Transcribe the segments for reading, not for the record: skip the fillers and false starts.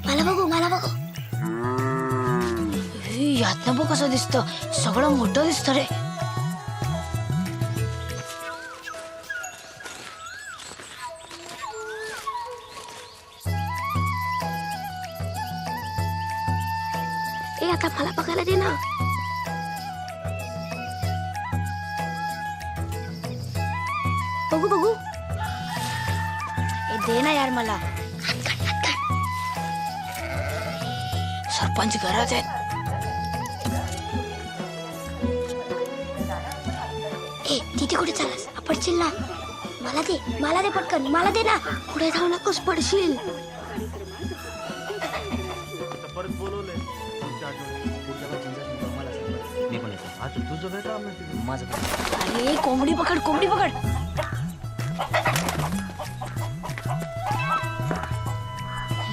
मला बघू यातनं बघ कसं दिसतं, सगळं मोठं दिसतं रे. ए आता मला बघायला दे ना. बघू बघू. ए दे ना यार मला. सरपंच घरात आहेत. ए तिथे कुठे चाललास? पडशील ना. मला दे पटकन, मला दे ना. पुढे जाऊ नकोस, पडशील. अरे कोंबडी पकड, कोंबडी पकड.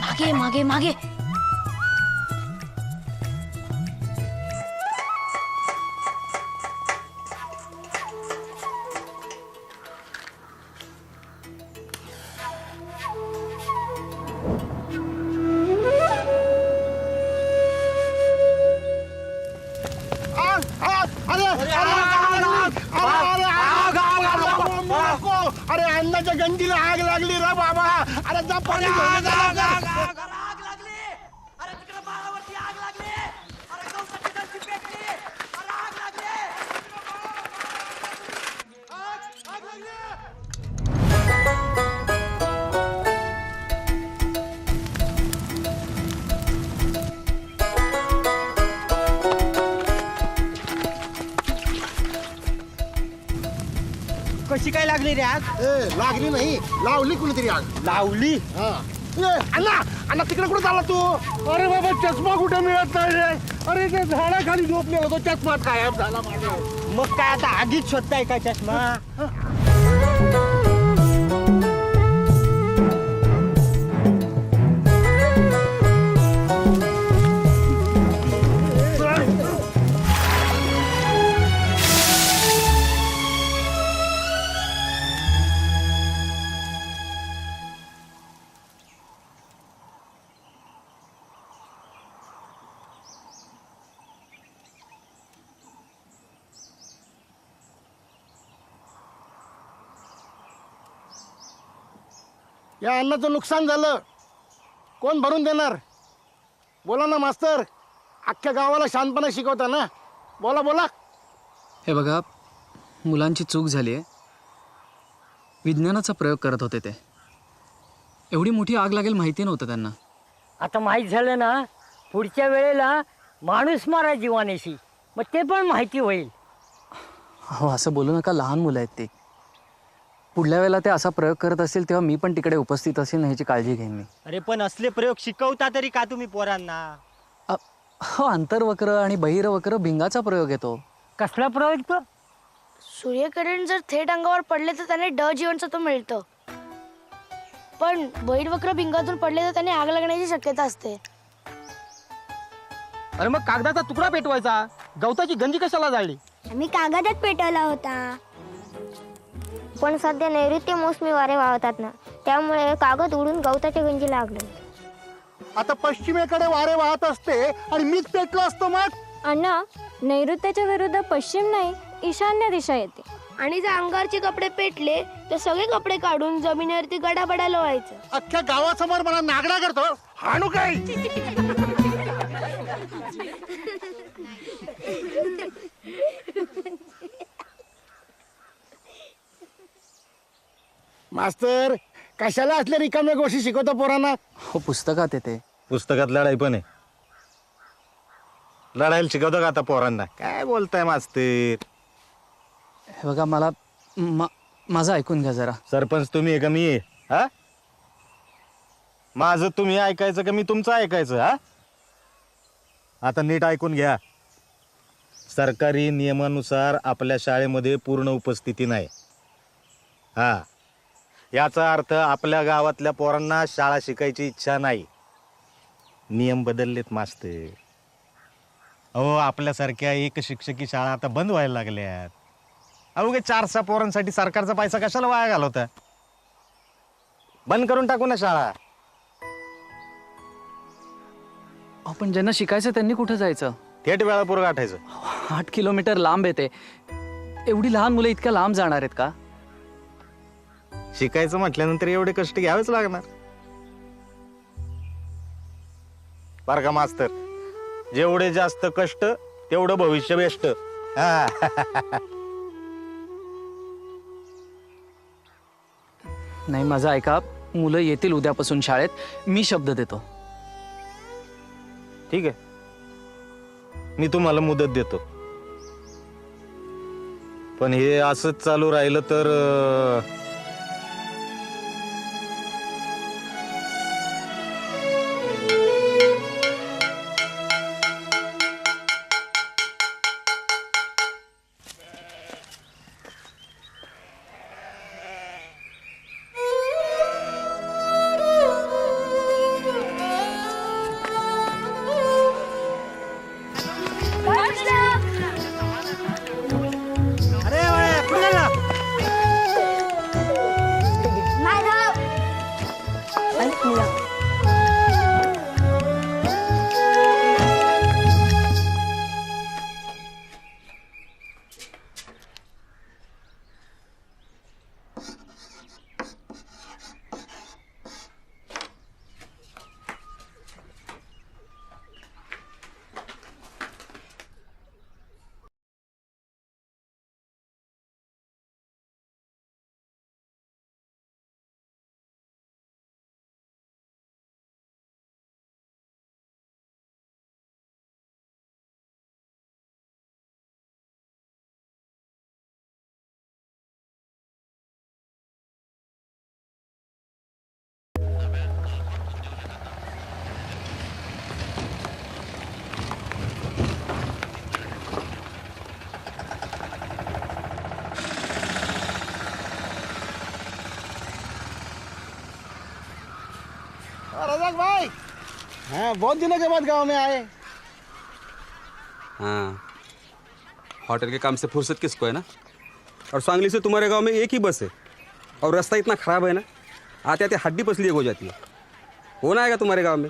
मागे मागे मागे. अरे अन्नाच्या गंजीला आग लागली रे बाबा. अरे जा पाणी घेऊन जा. आग लागली. अरे तिकडे बाळावरती आग लागली. अरे गवताची गंजी पेटली. अरे आग लागली. आग लागली. कशी काय लागली रे आग? लागली नाही, लावली कुणीतरी आग. लावली. अण्णा अण्णा तिकडे कुठे चालला तू? अरे बाबा चष्मा कुठे मिळत नाही रे. अरे ते झाडाखाली झोपलेला तो चष्मा गायब झाला माझा. मग काय आता आगीच शोधताय का चष्मा? या अन्नाचं नुकसान झालं, कोण भरून देणार? बोला ना मास्तर, अख्ख्या गावाला शांतपणे शिकवता ना. बोला बोला. हे बघा, मुलांची चूक झाली आहे. विज्ञानाचा प्रयोग करत होते ते. एवढी मोठी आग लागेल माहिती नव्हतं त्यांना. आता माहीत झालं ना, पुढच्या वेळेला माणूस मारा जीवानेशी, मग ते पण माहिती होईल. हो असं बोलू नका, लहान मुलं आहेत ती. पुढल्या वेळेला ते असा प्रयोग करत असतील तेव्हा मी पण तिकडे उपस्थित असेल ना, ह्याची काळजी घेईन मी. अरे पण असले प्रयोग शिकवता तरी का तुम्ही पोरांना? हो, अंतर्वक्र आणि बहिर्वक्र भिंगाचा प्रयोग येतो. कसला प्रयोग तो? सूर्यकिरण जर थेट अंगावर पडले तर त्याने ड जीवनसत्व मिळतं, पण बहिर्वक्र भिंगातून पडले तर त्याने आग लागण्याची शक्यता असते. अरे मग कागदाचा तुकडा पेटवायचा, गवताची गंजी कशाला जाळली? आम्ही कागदात पेटवला होता, पण सध्या नैऋत्य मोसमी वारे वाहतात ना, त्यामुळे कागद उडून गवताच्या गंजी लागले. आता पश्चिमेकडे वारे वाहत असते आणि मीच पेटलो असतो मग. अण्णा, नैऋत्याच्या विरुद्ध पश्चिम नाही, ईशान्य दिशा येते. आणि जर अंगारचे कपडे पेटले तर सगळे कपडे काढून जमिनीवरती गडाबडा लोळायचं. अख्ख्या गावासमोर मला नागडा करतो, हाणू काय? मास्तर, कशाला असल्या रिकाम्या गोष्टी शिकवता पोरांना? हो, पुस्तकात येते. पुस्तकात लढाई पण आहे. लढायला शिकवतो का आता पोरांना? काय बोलताय मास्तर? हे बघा, मला माझं ऐकून घ्या जरा. सरपंच तुम्ही आहे का मी आहे? हा, माझं तुम्ही ऐकायचं का मी तुमचं ऐकायचं? हा, आता नीट ऐकून घ्या. सरकारी नियमानुसार आपल्या शाळेमध्ये पूर्ण उपस्थिती नाही. हा, याचा अर्थ आपल्या गावातल्या पोरांना शाळा शिकायची इच्छा नाही. नियम बदललेत मास्तर. अहो आपल्यासारख्या एक शिक्षकी शाळा आता बंद व्हायला लागल्यात. अवघे 4-6 पोरांसाठी सरकारचा पैसा कशाला वाया घालवता? बंद करून टाकू ना शाळा. आपण ज्यांना शिकायचं त्यांनी कुठं जायचं? थेट वेळापूर गाठायचं. 8 किलोमीटर लांब येते. एवढी लहान मुलं इतक्या लांब जाणार आहेत का? शिकायचं म्हटल्यानंतर एवढे कष्ट घ्यावेच लागणार. बरं का मास्तर, जेवढे जास्त कष्ट तेवढं भविष्य बेस्ट. नाही माझं ऐका, मुलं येतील उद्यापासून शाळेत. मी शब्द देतो. ठीक आहे, मी तुम्हाला मुदत देतो. पण हे असंच चालू राहिलं तर रजाक भाई, हाँ बहुत दिनों के बाद गांव में आए. हाँ, होटल के काम से फुर्सत किसको है ना. और सांगली से तुम्हारे गांव में एक ही बस है और रास्ता इतना ख़राब है ना, आते आते हड्डी पसली एक हो जाती है. कौन आएगा तुम्हारे गांव में?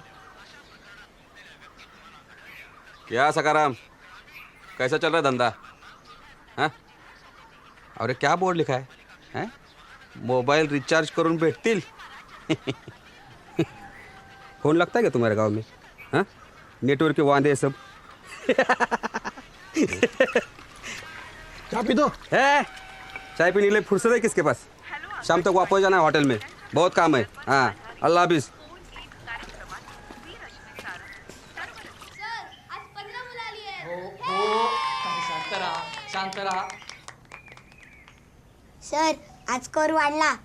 क्या सकाराम, कैसा चल रहा है धंधा? हाँ, और ये क्या बोर्ड लिखा है? हैं? मोबाइल रिचार्ज करून भेटतील. फोन लगता है क्या तुम्हारे गांव में? हाँ, नेटवर्क के वांदे सब. चाय पी दो. चाय पीने के लिए फुर्सत है किसके पास? शाम तक वापस जाना है होटल में, बहुत काम है. हाँ, अल्लाह हाफिज. शांत राहा. सर आज कर वाढला.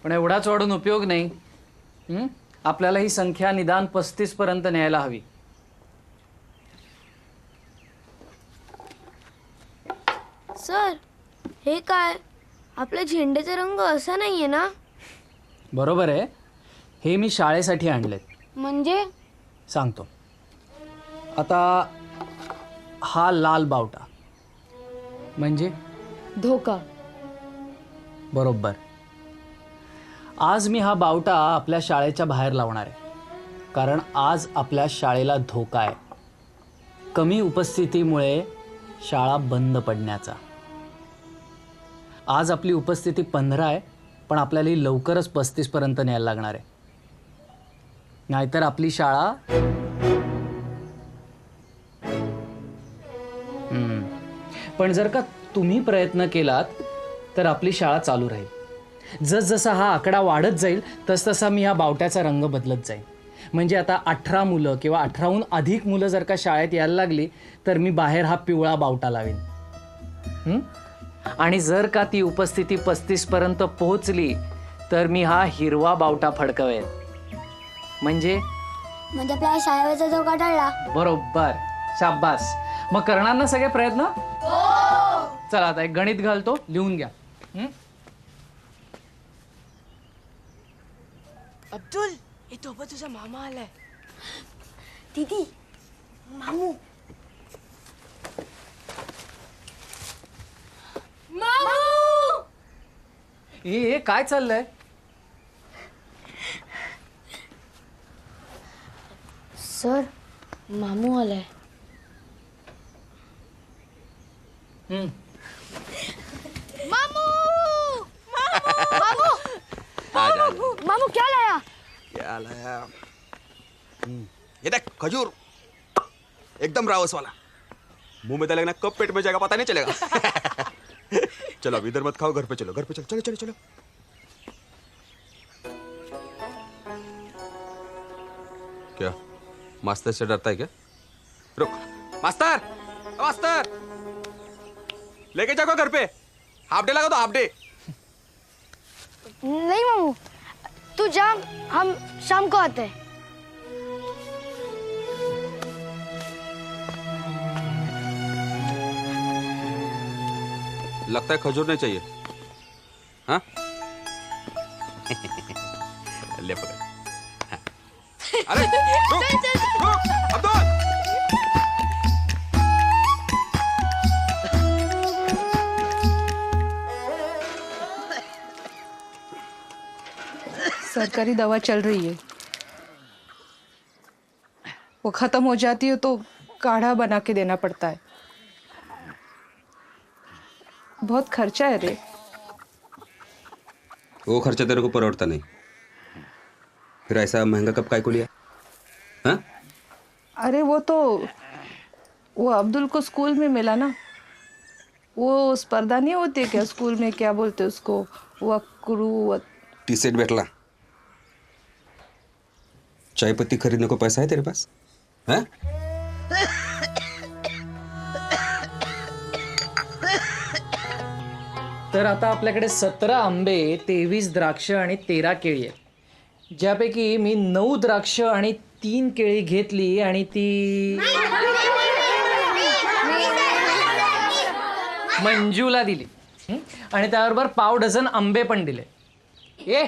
पण एवढाच वाढून उपयोग नाही. आपल्याला ही संख्या निदान 35 पर्यंत न्यायला हवी. सर हे काय, आपल्या झेंड्याचा रंग असा नाहीये ना? बरोबर आहे. हे मी शाळेसाठी आणलेत. म्हणजे सांगतो. आता हा लाल बावटा म्हणजे धोका. बरोबर. आज मी हा बावटा आपल्या शाळेच्या बाहेर लावणार आहे, कारण आज आपल्या शाळेला धोका आहे. कमी उपस्थितीमुळे शाळा बंद पडण्याचा. आज आपली उपस्थिती 15 आहे, पण आपल्याला ही लवकरच 35 पर्यंत न्यायला लागणार आहे. नाहीतर आपली शाळा पण जर का तुम्ही प्रयत्न केलात तर आपली शाळा चालू राहील. जसजसा हा आकडा वाढत जाईल तसतसा मी हा बावट्याचा रंग बदलत जाईल. म्हणजे आता 18 मुलं किंवा 18हून अधिक मुलं जर का शाळेत यायला लागली तर मी बाहेर हा पिवळा बावटा लावेन. आणि जर का ती उपस्थिती 35 पर्यंत पोहोचली तर मी हा हिरवा बावटा फडकवेन. म्हणजे आपल्या शाळेचा धोका टळला. बरोबर. शाबास. मग करणार ना सगळे प्रयत्न? चला आता एक गणित घालतो, लिहून घ्या. अब्दुल, हे तो तुझा मामा आलाय. दीदी मामू ए काय चाललंय? सर मामू आलाय. मामू क्या लाया? क्या लाया? ये देख खजूर, एकदम रावस वाला. मुंह में डालेगा ना कब पेट में जाएगा पता नहीं चलेगा. चलो अब इधर मत खाओ, घर पे चलो, घर पे चलो, चलो चलो चलो. क्या मास्टर से डरता है क्या? रुक मास्टर, मास्टर लेके जाओ घर पे. हाफ डे लगा दो, हाफ डे. नहीं मामू तू जा, हम शाम को आते हैं. लगता है खजूर नहीं चाहिए. हाँ ले पकड़. हाँ. अरे रुक रुक अब्दुल. सरकारी दवा चल रही है, वो खत्म हो जाती है तो काढ़ा बना के देना पड़ता है. बहुत खर्चा है रे. वो खर्चा तेरे को परवड़ता नहीं. फिर ऐसा महंगा कब काय को लिया? हाँ अरे वो अब्दुल को स्कूल में मिला ना. वो स्पर्धा नहीं होती क्या स्कूल में, क्या बोलते उसको, वक्रू टी सेट बैठला. चाय पत्ती खरीदने को पैसा है तेरे पास? हाँ तर आता आपल्याकडे 17 आंबे, 23 द्राक्ष आणि 13 केळी आहेत, ज्यापैकी मी 9 द्राक्ष आणि 3 केळी घेतली आणि ती मंजूला दिली. आणि त्याबरोबर पाव डझन आंबे पण दिले. ए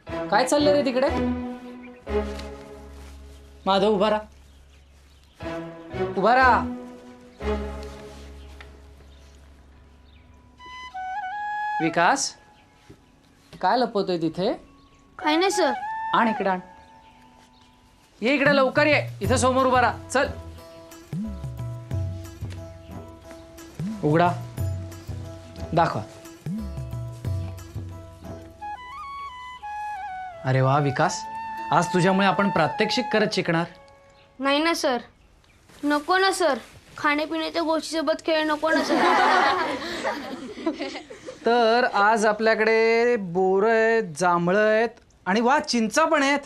काय चाललंय रे तिकडे? माधव उभा राहा, उभा राहा. विकास काय लपवतोय तिथे? काही नाही सर. आण इकडे आण. ये इकडे लवकर ये, इथे समोर उभा राहा. चल उघडा, दाखवा. अरे वा विकास, आज तुझ्यामुळे आपण प्रात्यक्षिक करत शिकणार. नाही ना सर, नको ना सर, खाण्यापिण्याच्या गोष्टीसोबत खेळ नको ना सर. तर आज आपल्याकडे बोरं आहेत, जांभळं आहेत आणि वा चिंचा पण आहेत.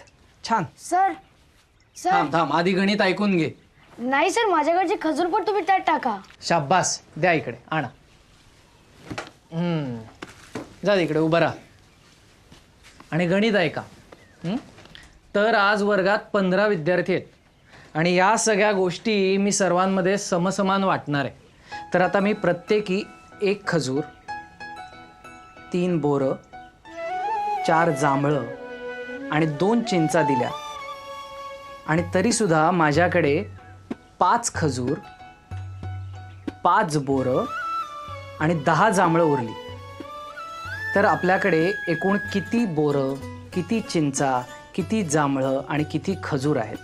छान. सर सर थांब थांब, आधी गणित ऐकून घे. नाही सर, माझ्याकडचे खजूर पण तुम्ही त्यात टाका. शाब्बास, द्या इकडे, आणा. जा इकडे उभा राहा आणि गणित ऐका. तर आज वर्गात 15 विद्यार्थी आहेत आणि या सगळ्या गोष्टी मी सर्वांमध्ये समसमान वाटणार आहे. तर आता मी प्रत्येकी 1 खजूर, 3 बोरं, 4 जांभळं आणि 2 चिंचा दिल्या. आणि तरीसुद्धा माझ्याकडे 5 खजूर, 5 बोरं आणि 10 जांभळं उरली. तर आपल्याकडे एकूण किती बोरं, किती चिंचा, किती जांभळं आणि किती खजूर आहेत?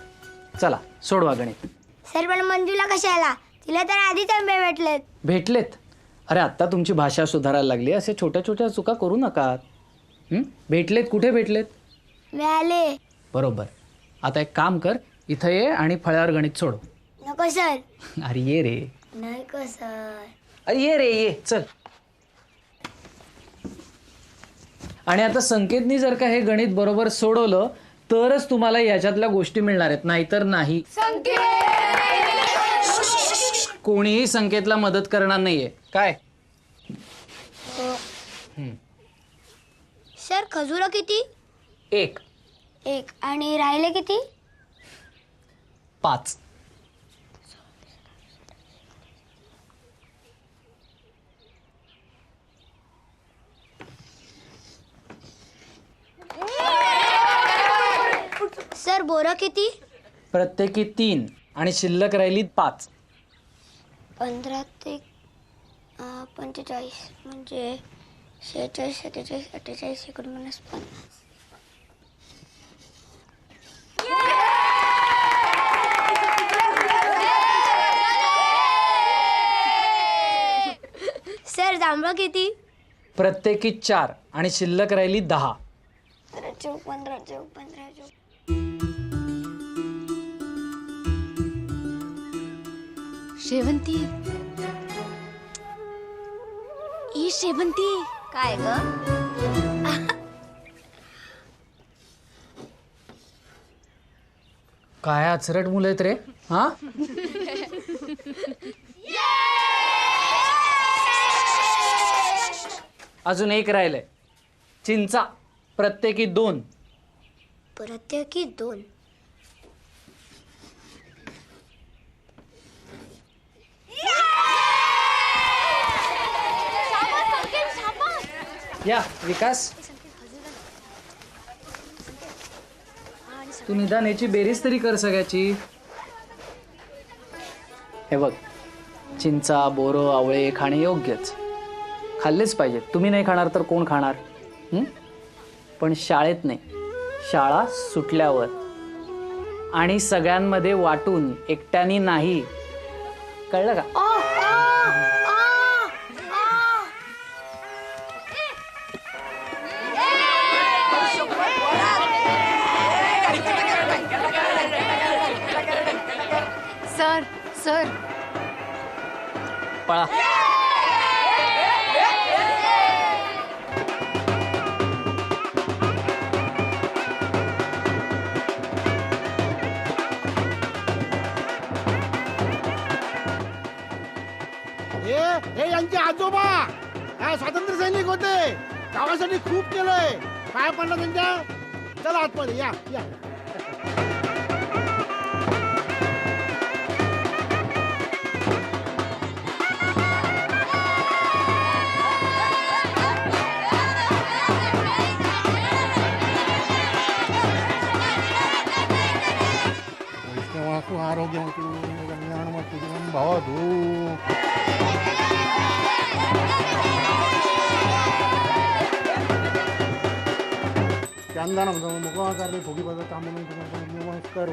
चला सोडवा गणित. सर पण मंजूला कशाला? तिला तर आधीच आंबे भेटलेत. भेटलेत? अरे आत्ता तुमची भाषा सुधारायला लागली, असे छोट्या छोट्या चुका करू नका. भेटलेत? कुठे भेटलेत? मिळाले. बरोबर. आता एक काम कर, इथं ये आणि फळ्यावर गणित सोडव. नको सर. अरे ये रे. नको सर. अरे ये रे, ये चल. आणि आता संकेतनी जर का हे गणित बरोबर सोडवलं तरच तुम्हाला याच्यातल्या गोष्टी मिळणार आहेत, नाहीतर नाही. कोणीही संकेतला मदत करणार नाहीये. काय? सर खजूर किती? 1. आणि राहिले किती? 5. सर बोरं किती? प्रत्येकी 3. आणि शिल्लक राहिली 5. 15 ते 45 म्हणजे 46, 47, 48, 49, 50. सर जांभळं किती? प्रत्येकी 4 आणि शिल्लक राहिली 10. 15. शेवंती ई शेवंती काय ग? काय अचरट मुलं आहेत रे हा. अजून एक राहिलंय. चिंचा प्रत्येकी 2. प्रत्येकी 2. या विकास, तू निदान याची बेरीज तरी कर सगळ्याची. हे बघ, चिंचा, बोरं, आवळे खाणे योग्यच, खाल्लेच पाहिजेत. तुम्ही नाही खाणार तर कोण खाणार? पण शाळेत नाही, शाळा सुटल्यावर आणि सगळ्यांमध्ये वाटून, एकट्याने नाही. कळलं का? सर सर पळा. हे यांचे आजोबा स्वातंत्र्य सैनिक होते, गावासाठी खूप केलंय. काय पडलं त्यांच्या? चला आतमध्ये या या. आरोग्य भावा तू चंदन मुखाकारली फुगी बघत नमस्कार.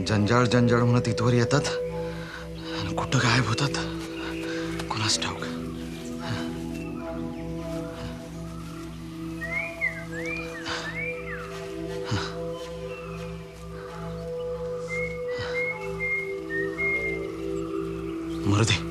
जंजाळ जंजाळ म्हणत इथवर येतात आणि कुठं गायब होतात कोणास ठाऊक. मरू दे.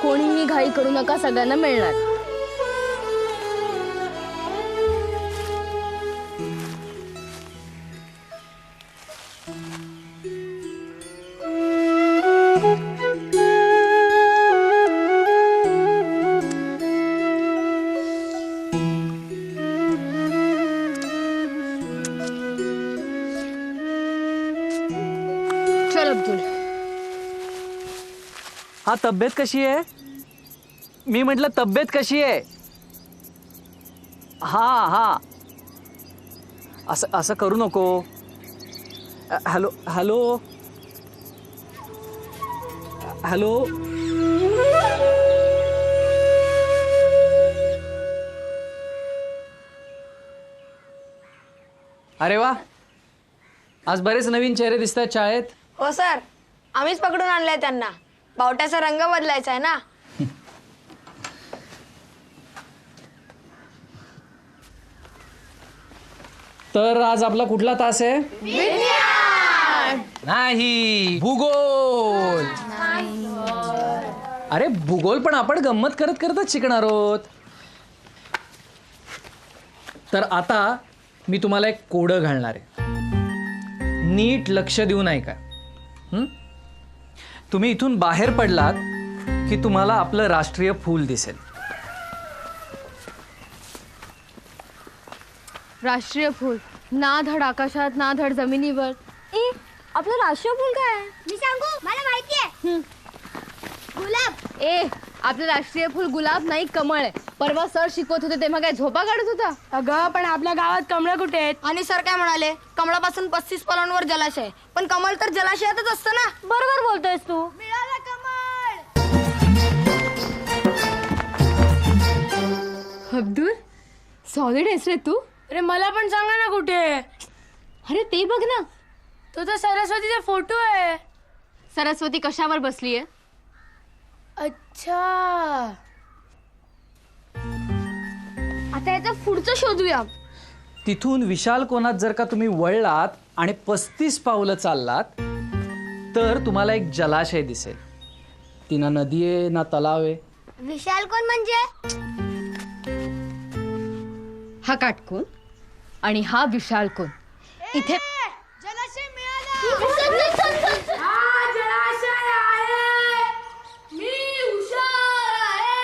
कोणीही घाई करू नका, सगळ्यांना मिळणार. हा तब्येत कशी आहे? मी म्हटलं तब्येत कशी आहे? हा असं असं करू नको. Hello hello hello. अरे वा, आज बरेच नवीन चेहरे दिसत आहेत शाळेत. हो सर, आम्हीच पकडून आणलाय त्यांना. बावट्याचा रंग बदलायचा आहे ना. तर आज आपला कुठला तास आहे? नाही, भूगोल. अरे भूगोल पण आपण गंमत करत करतच शिकणार आहोत. तर आता मी तुम्हाला एक कोडं घालणार आहे. नीट लक्ष देऊन ऐका. तुम्ही इथून बाहेर पडलात की तुम्हाला आपलं राष्ट्रीय फूल दिसेल. राष्ट्रीय फूल ना धड आकाशात ना धड जमिनीवर. ए आपलं राष्ट्रीय फूल काय आहे? मी सांगू, मला माहिती आहे. गुलाब. ए आपलं राष्ट्रीय फूल गुलाब नाही, कमळ आहे. परवा सर शिकवत होते तेव्हा काय झोपा काढत होता? अगं पण आपल्या गावात कमळं कुठे आहेत? आणि सर काय म्हणाले, कमळापासून 35 पावलांवर जलाशय. पण कमळ तर जलाशयातच असतं ना. बरोबर बोलतोयस तू. मिळाला कमळ. अब्दुल, सॉलिड आहेस रे तू. अरे मला पण सांगा ना कुठे आहे? अरे ते बघ ना, तो तर सरस्वतीचा फोटो आहे. सरस्वती कशावर बसली आहे? अच्छा, आता याचं पुढचं शोधूया. तिथून विशाल कोणात जर का तुम्ही वळलात आणि 35 पावलं चाललात तर तुम्हाला एक जलाशय दिसेल. ती ना नदी आहे ना तलाव आहे. विशाल कोण म्हणजे? हा काटकोन आणि हा विशाल कोण. इथे जलाशय मिळाला. हा जलाशय आहे. मी हुशार आहे.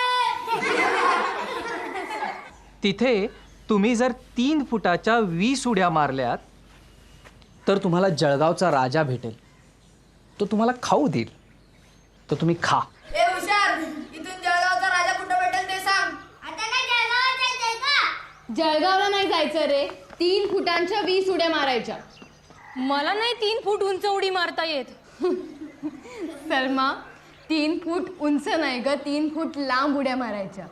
तिथे तुम्ही जर 3 फुटाच्या 20 उड्या मारल्यात तर तुम्हाला जळगावचा राजा भेटेल. तो तुम्हाला खाऊ देईल. तर तुम्ही खा. ए हुशार, इथून जळगावचा राजा कुठं भेटेल ते सांग. आता काय जळगावात जायचंय का? जळगावला नाही जायचं रे. 3 फुटांच्या 20 उड्या मारायच्या. मला नाही 3 फूट उंच उडी मारता येत. सलमा, 3 फूट उंच नाही ग, 3 फूट लांब उड्या मारायच्या.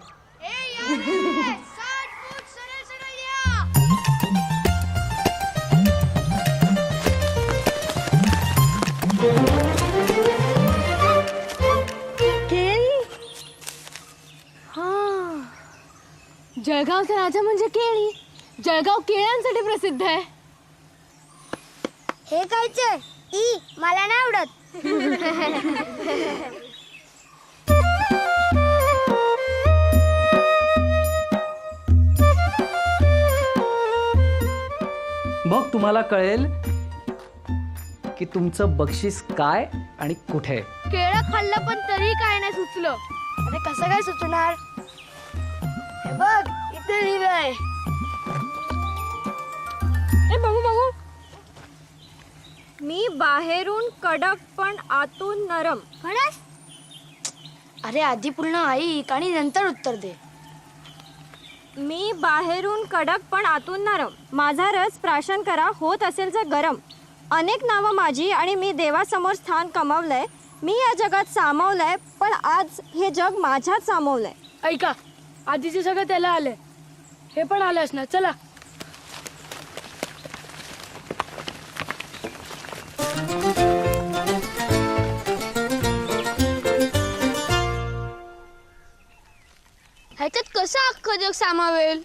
जळगावचा राजा म्हणजे केळी. जळगाव केळ्यांसाठी प्रसिद्ध आहे. हे खायचंय? मला नाही आवडत. मग तुम्हाला कळेल की तुमचं बक्षीस काय आणि कुठे आहे. केळं खाल्लं पण तरी काय नाही सुचलं. अरे कसं काय सुचणार? हे बघ इथे लिहिलंय. बघू बघू. मी बाहेरून कडक पण आतून नरम. खरंच? अरे आधी पूर्ण ऐक आणि नंतर उत्तर दे. मी बाहेरून कडक पण आतून नरम. माझा रस प्राशन करा, होत असेल जर गरम. अनेक नावं माझी आणि मी देवासमोर स्थान कमावलंय. मी या जगात सामावलंय पण आज हे जग माझ्यात सामावलंय. ऐका, आधीचे सगळं त्याला आलंय. हे पण आलंच ना. चला. ह्याच्यात कसं अख्खं जग सामावेल?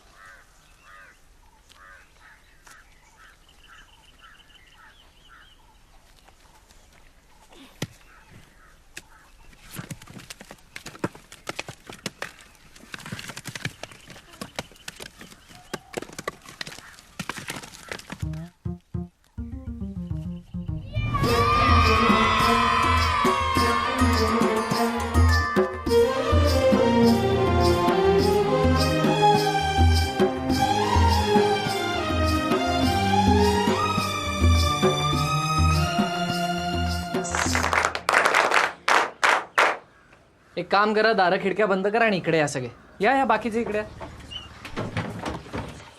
एक काम करा, दारं खिडक्या बंद करा आणि इकडे या सगळे. या बाकीचे इकडे या.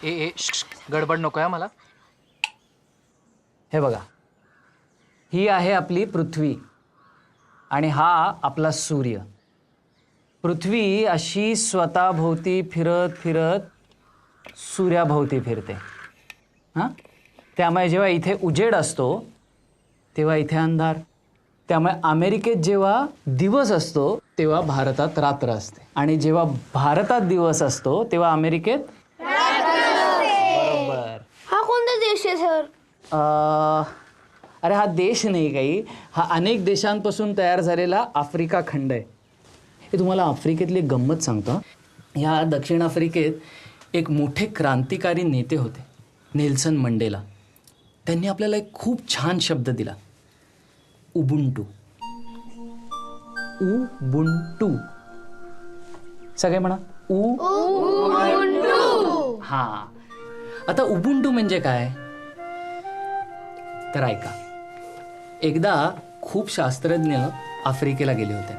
ए गडबड नको आहे मला. हे बघा, ही आहे आपली पृथ्वी आणि हा आपला सूर्य. पृथ्वी अशी स्वतःभोवती फिरत फिरत सूर्याभोवती फिरते. हां, त्यामुळे जेव्हा इथे उजेड असतो तेव्हा इथे अंधार. त्यामुळे अमेरिकेत जेव्हा दिवस असतो तेव्हा भारतात रात्र असते आणि जेव्हा भारतात दिवस असतो तेव्हा अमेरिकेत बरोबर. हा कोणता देश आहे सर? अरे हा देश नाही काही, हा अनेक देशांपासून तयार झालेला आफ्रिका खंड आहे. हे तुम्हाला आफ्रिकेतली गंमत सांगतो. ह्या दक्षिण आफ्रिकेत एक मोठे क्रांतिकारी नेते होते, नेल्सन मंडेला. त्यांनी आपल्याला एक खूप छान शब्द दिला, उबुंटू. उबुंटू. सगळे म्हणा उबुंटू. हां, आता उबुंटू म्हणजे काय तर ऐका. एकदा खूप शास्त्रज्ञ आफ्रिकेला गेले होते.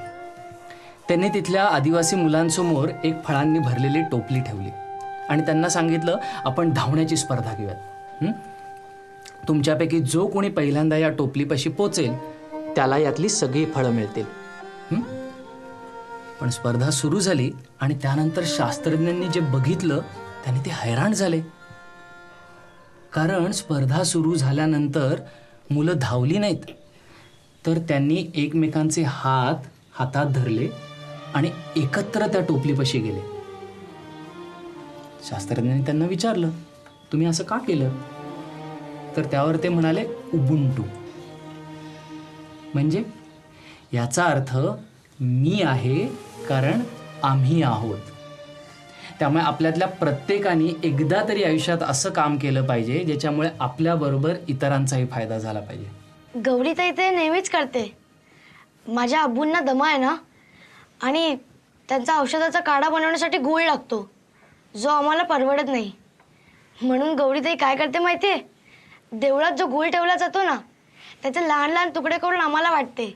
त्यांनी तिथल्या आदिवासी मुलांसमोर एक फळांनी भरलेली टोपली ठेवली आणि त्यांना सांगितलं, आपण धावण्याची स्पर्धा घेऊयात. तुमच्यापैकी जो कोणी पहिल्यांदा या टोपलीपाशी पोचेल त्याला यातली सगळी फळं मिळतील. पण स्पर्धा सुरू झाली आणि त्यानंतर शास्त्रज्ञांनी जे बघितलं त्याने ते हैराण झाले. कारण स्पर्धा सुरू झाल्यानंतर मुलं धावली नाहीत, तर त्यांनी एकमेकांचे हातात धरले आणि एकत्र त्या टोपलीपाशी गेले. शास्त्रज्ञांनी त्यांना विचारलं, तुम्ही असं का केलं? तर त्यावर ते म्हणाले, उबुंटू. म्हणजे याचा अर्थ मी आहे कारण आम्ही आहोत. त्यामुळे आपल्यातल्या प्रत्येकाने एकदा तरी आयुष्यात असं काम केलं पाहिजे ज्याच्यामुळे आपल्याबरोबर इतरांचाही फायदा झाला पाहिजे. गौरी ताई ते नेहमीच करते. माझ्या आबूंना दमा आहे ना, आणि त्यांचा औषधाचा काढा बनवण्यासाठी गूळ लागतो, जो आम्हाला परवडत नाही. म्हणून गौरी ताई काय करते माहितीये, देवळात जो गूळ ठेवला जातो ना त्याचे लहान लहान तुकडे करून आम्हाला वाटते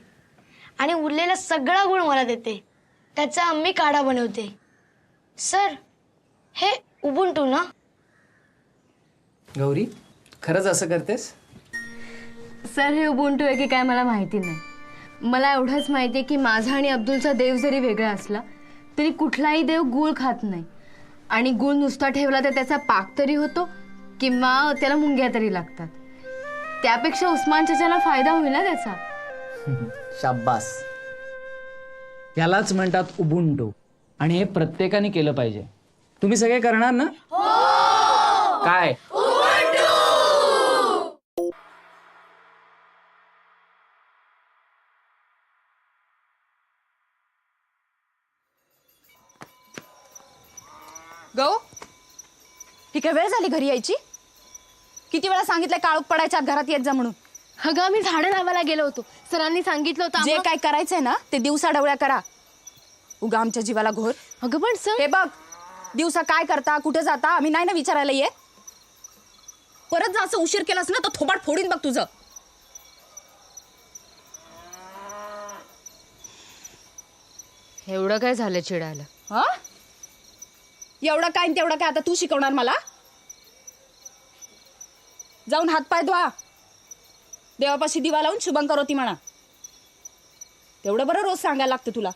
आणि उरलेला सगळा गूळ मला देते. त्याचा आम्ही काढा बनवते. सर, हे उबुंटू ना? गौरी, खरंच असं करतेस? सर, हे उबुंटू आहे की काय मला माहिती नाही. मला एवढंच माहिती आहे की माझा आणि अब्दुलचा देव जरी वेगळा असला तरी कुठलाही देव गूळ खात नाही. आणि गूळ नुसता ठेवला तर त्याचा पाक तरी होतो किंवा त्याला मुंग्या तरी लागतात. त्यापेक्षा उस्मान चाचाला फायदा होईल ना त्याचा. शाब्बास. यालाच म्हणतात उबुंटू आणि हे प्रत्येकाने केलं पाहिजे. तुम्ही सगळे करणार ना? काय? गौ, ही काय वेळ झाली घरी यायची? किती वेळा सांगितलं काळोख पडायच्या आत घरात येत जा म्हणून. अगं, मी झाडं लावायला गेलो होतो. सरांनी सांगितलं होतं जे काय करायचंय ना ते दिवसा डवळ्या करा. उगा आमच्या जीवाला घोर. अगं पण सर, हे बघ, दिवसा काय करता, कुठे जाता, आम्ही नाही ना विचारायला येत. परत जर असं उशीर केलास ना तर थोबाड फोडीन बघ तुझं. एवढं काय झालं चिडायला? हा, एवढं काय तेवढं काय आता तू शिकवणार मला? जाऊन हातपाय धुवा, देवापाशी दिवा लावून शुभंकर होती म्हणा. तेवढं बरं रोज सांगायला लागतं तुला.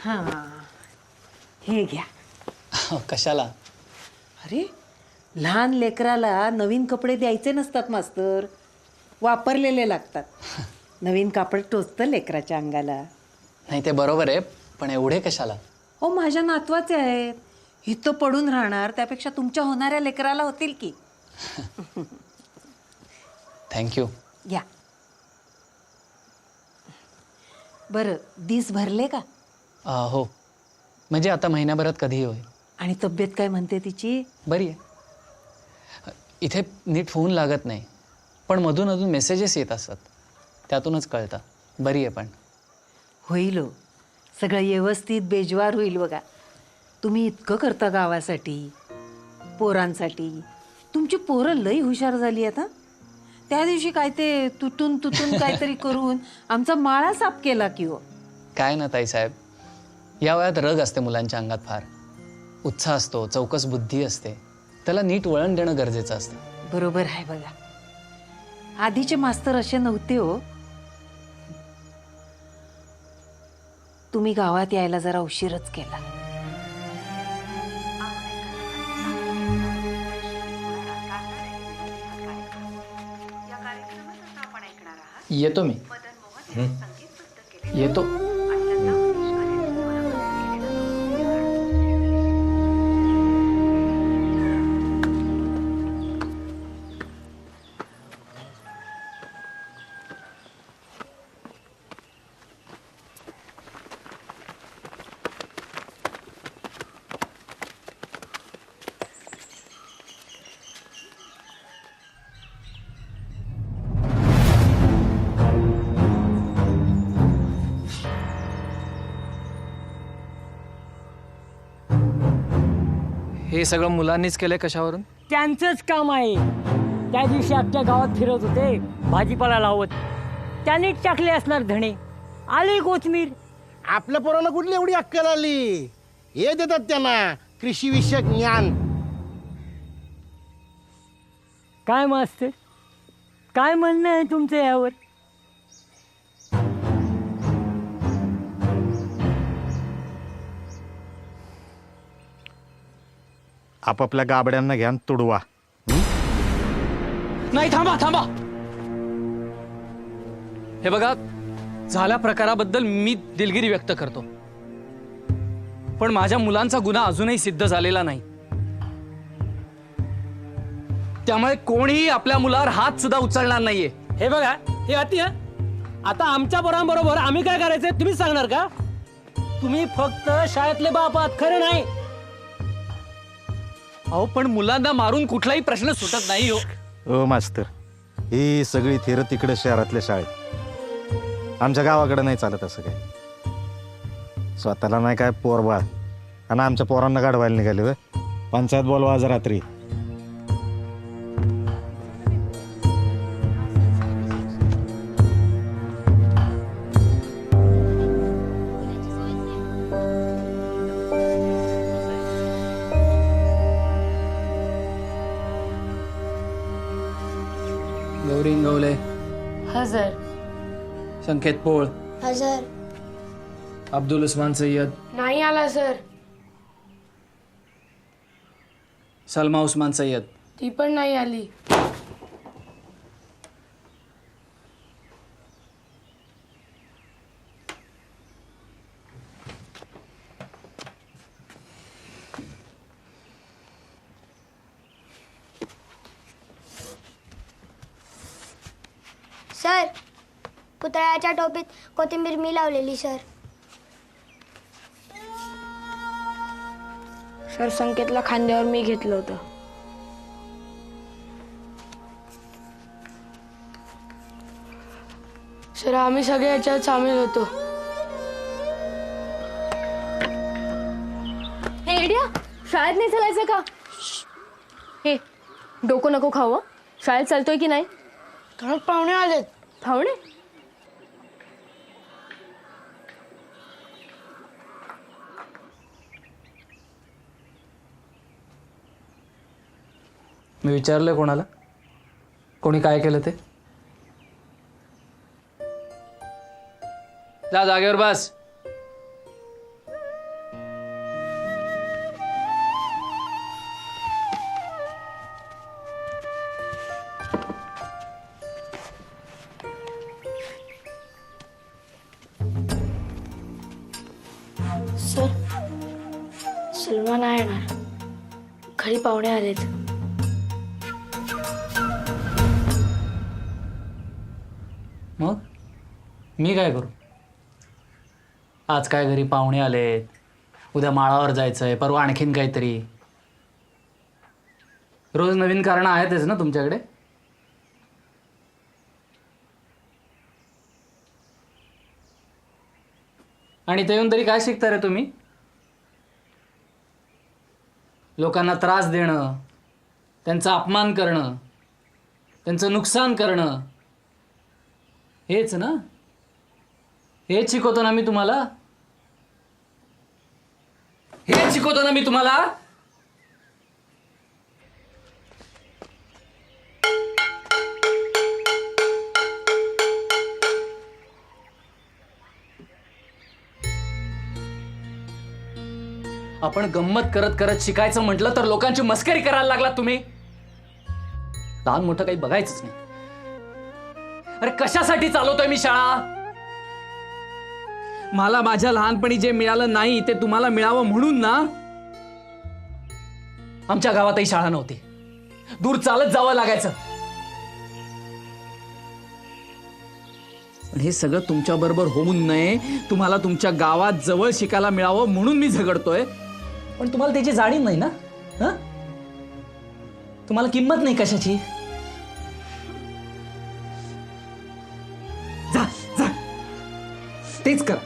हा, हे घ्या. कशाला? अरे, लहान लेकराला नवीन कपडे द्यायचे नसतात मास्तर, वापरलेले लागतात. नवीन कापड टोचतं लेकराच्या अंगाला. नाही, ते बरोबर आहे, पण एवढे कशाला? हो, माझ्या नातवाचे आहेत. इथं पडून राहणार त्यापेक्षा तुमच्या होणाऱ्या लेकराला होतील की. थँक्यू. घ्या. बरं, दिस भरले का? हो, म्हणजे आता महिन्याभरात कधीही होईल. आणि तब्येत काय म्हणते तिची? बरी आहे. इथे नीट फोन लागत नाही, पण मधून अधून मेसेजेस येत असतात, त्यातूनच कळतं. बरी आहे. पण होईल हो, सगळं व्यवस्थित बेजवार होईल बघा. तुम्ही इतकं करता गावासाठी, पोरांसाठी. तुमची पोरं लई हुशार झाली आता. त्या दिवशी काय ते तुटून काहीतरी करून आमचा माळा साफ केला की हो. काय ना ताईसाहेब, या वयात रग असते मुलांच्या अंगात, फार उत्साह असतो, चौकस बुद्धी असते, त्याला नीट वळण देणं गरजेचं असतं. बरोबर आहे बघा. आधीचे मास्तर असे नव्हते हो. तुम्ही गावात यायला जरा उशीरच केला. येतो मी. येतो. हे सगळं मुलांनीच केलंय कशावरून? त्यांचंच काम आहे. त्या दिवशी आपल्या गावात फिरत होते, भाजीपाला लावत, त्यांनीच टाकले असणार धणे, आली कोथमीर. आपल्या पोरांना कुठली एवढी अक्कल आली? हे देतात त्यांना कृषी विषयक ज्ञान. काय मास्तर, काय म्हणणं आहे तुमचं यावर? आपापल्या गाबड्यांना घ्या आणि तुडवा. नाही, थांबा थांबा. हे बघा, झाल्या प्रकाराबद्दल मी दिलगिरी व्यक्त करतो, पण माझ्या मुलांचा गुन्हा अजूनही सिद्ध झालेला नाही. त्यामुळे कोणीही आपल्या मुलावर हात सुद्धा उचलणार नाहीये. हे बघा, हे अति आता आमच्या पोरांबरोबर आम्ही काय करायचंय तुम्हीच सांगणार का? तुम्ही फक्त शाळेतले बाप आहात, खरं नाही. अहो, पण मुलांना मारून कुठलाही प्रश्न सुटत नाही हो. ओ मास्तर, ही सगळी थेर तिकडे शहरातल्या शाळेत. आमच्या गावाकडे नाही चालत असं काय. स्वतःला नाही काय पोरबाळ आणि आमच्या पोरांना गाडवायला निघाले होय. पंचायत बोलवा आज रात्री. गौरी इंगवले, हजर. संकेत पोळ, हजर. अब्दुल उस्मान सय्यद, नाही आला सर. सलमा उस्मान सय्यद, ती पण नाही आली. सर, पुतळ्याच्या टोपीत कोथिंबीर मी लावलेली सर. सर, संकेतला खांद्यावर मी घेतलं होतं. सर, आम्ही सगळे याच्यात सामील होतो. हे इडिया, शाळेत नाही चालायचं का? हे डोकं नको खावं. शाळेत चालतोय की नाही? घरात पाहुणे आलेत. पाहुणे? मी विचारलंय कोणाला, कोणी काय केलं ते? जा जागेवर बस. सर, सलमा नाही येणार. घरी पाहुणे आलेत. मग मी काय करू? आज काय घरी पाहुणे आलेत, उद्या माळावर जायचंय, परवा आणखीन काहीतरी. रोज नवीन कारणं आहेतच ना तुमच्याकडे. आणि ते येऊन तरी काय शिकता रे तुम्ही? लोकांना त्रास देणं, त्यांचा अपमान करणं, त्यांचं नुकसान करणं, हेच ना? हेच शिकवतो ना मी तुम्हाला? हेच शिकवतो ना मी तुम्हाला? आपण गंमत करत करत शिकायचं म्हटलं तर लोकांची मस्करी करायला लागलात तुम्ही. लहान मोठं काही बघायचंच नाही. अरे कशासाठी चालवतोय मी शाळा? मला माझ्या लहानपणी जे मिळालं नाही ते तुम्हाला मिळावं म्हणून ना. आमच्या गावातही शाळा नव्हती, दूर चालत जावं लागायचं. पण हे सगळं तुमच्या बरोबर होऊन नये, तुम्हाला तुमच्या गावात जवळ शिकायला मिळावं म्हणून मी झगडतोय. पण तुम्हाला त्याची जाणीव नाही ना. हं? तुम्हाला किंमत नाही कशाची. जा जा तेच करा.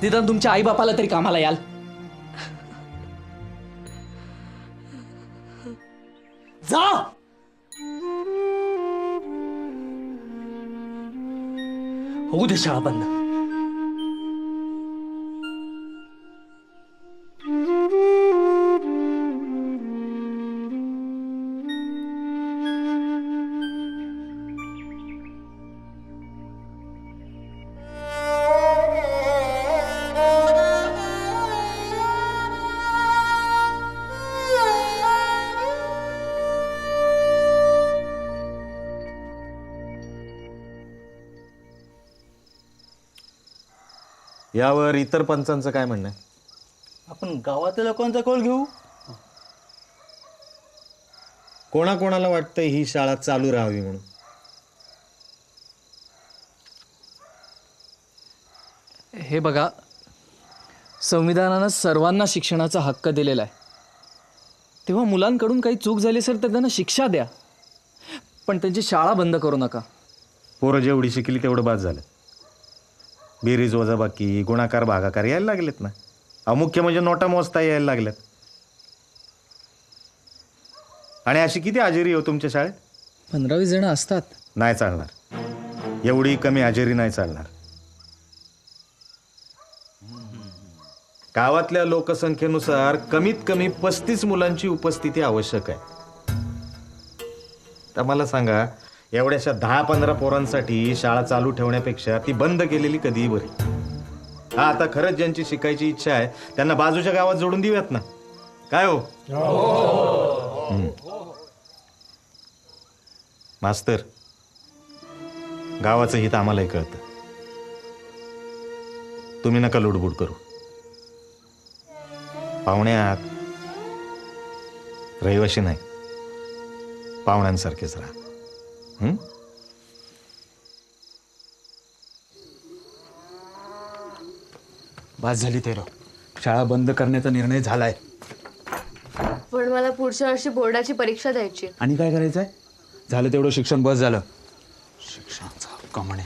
निदान तुमच्या आई बापाला तरी कामाला याल. जा. होऊ दे शाळा बंद. यावर इतर पंचांचं काय म्हणणं आहे? आपण गावातल्या लोकांचा कौल घेऊ. कोणाकोणाला वाटतंय ही शाळा चालू राहावी म्हणून? हे बघा, संविधानानं सर्वांना शिक्षणाचा हक्क दिलेला आहे. तेव्हा मुलांकडून काही चूक झाली असेल तर त्यांना शिक्षा द्या, पण त्यांची शाळा बंद करू नका. पोरं जेवढी शिकली तेवढं बाद झालं. बेरीज वजाबाकी गुणाकार भागाकार यायला लागलेत ना. मुख्य म्हणजे नोटा मोजता यायला लागल्यात. आणि अशी किती हजेरी हो तुमच्या शाळेत? 15-20 जण असतात. नाही चालणार, एवढी कमी हजेरी नाही चालणार. गावातल्या लोकसंख्येनुसार कमीत कमी 35 मुलांची उपस्थिती आवश्यक आहे. तर मला सांगा, एवढ्याशा 10-15 पोरांसाठी शाळा चालू ठेवण्यापेक्षा ती बंद केलेली कधीही बरी. हा, आता खरंच ज्यांची शिकायची इच्छा आहे त्यांना बाजूच्या गावात जोडून देऊयात ना. काय हो? मास्तर, गावाचं हित आम्हालाही कळतं. तुम्ही नका लुडबुड करू. पाहुण्यात रहिवाशी नाही, पाहुण्यांसारखेच राहा. बस झाली तेरो. शाळा बंद करण्याचा निर्णय झालाय. पण मला पुढच्या वर्षी बोर्डाची परीक्षा द्यायची. आणि काय करायचंय? झालं तेवढं शिक्षण, बस झालं. शिक्षणाचा हक्क म्हणे.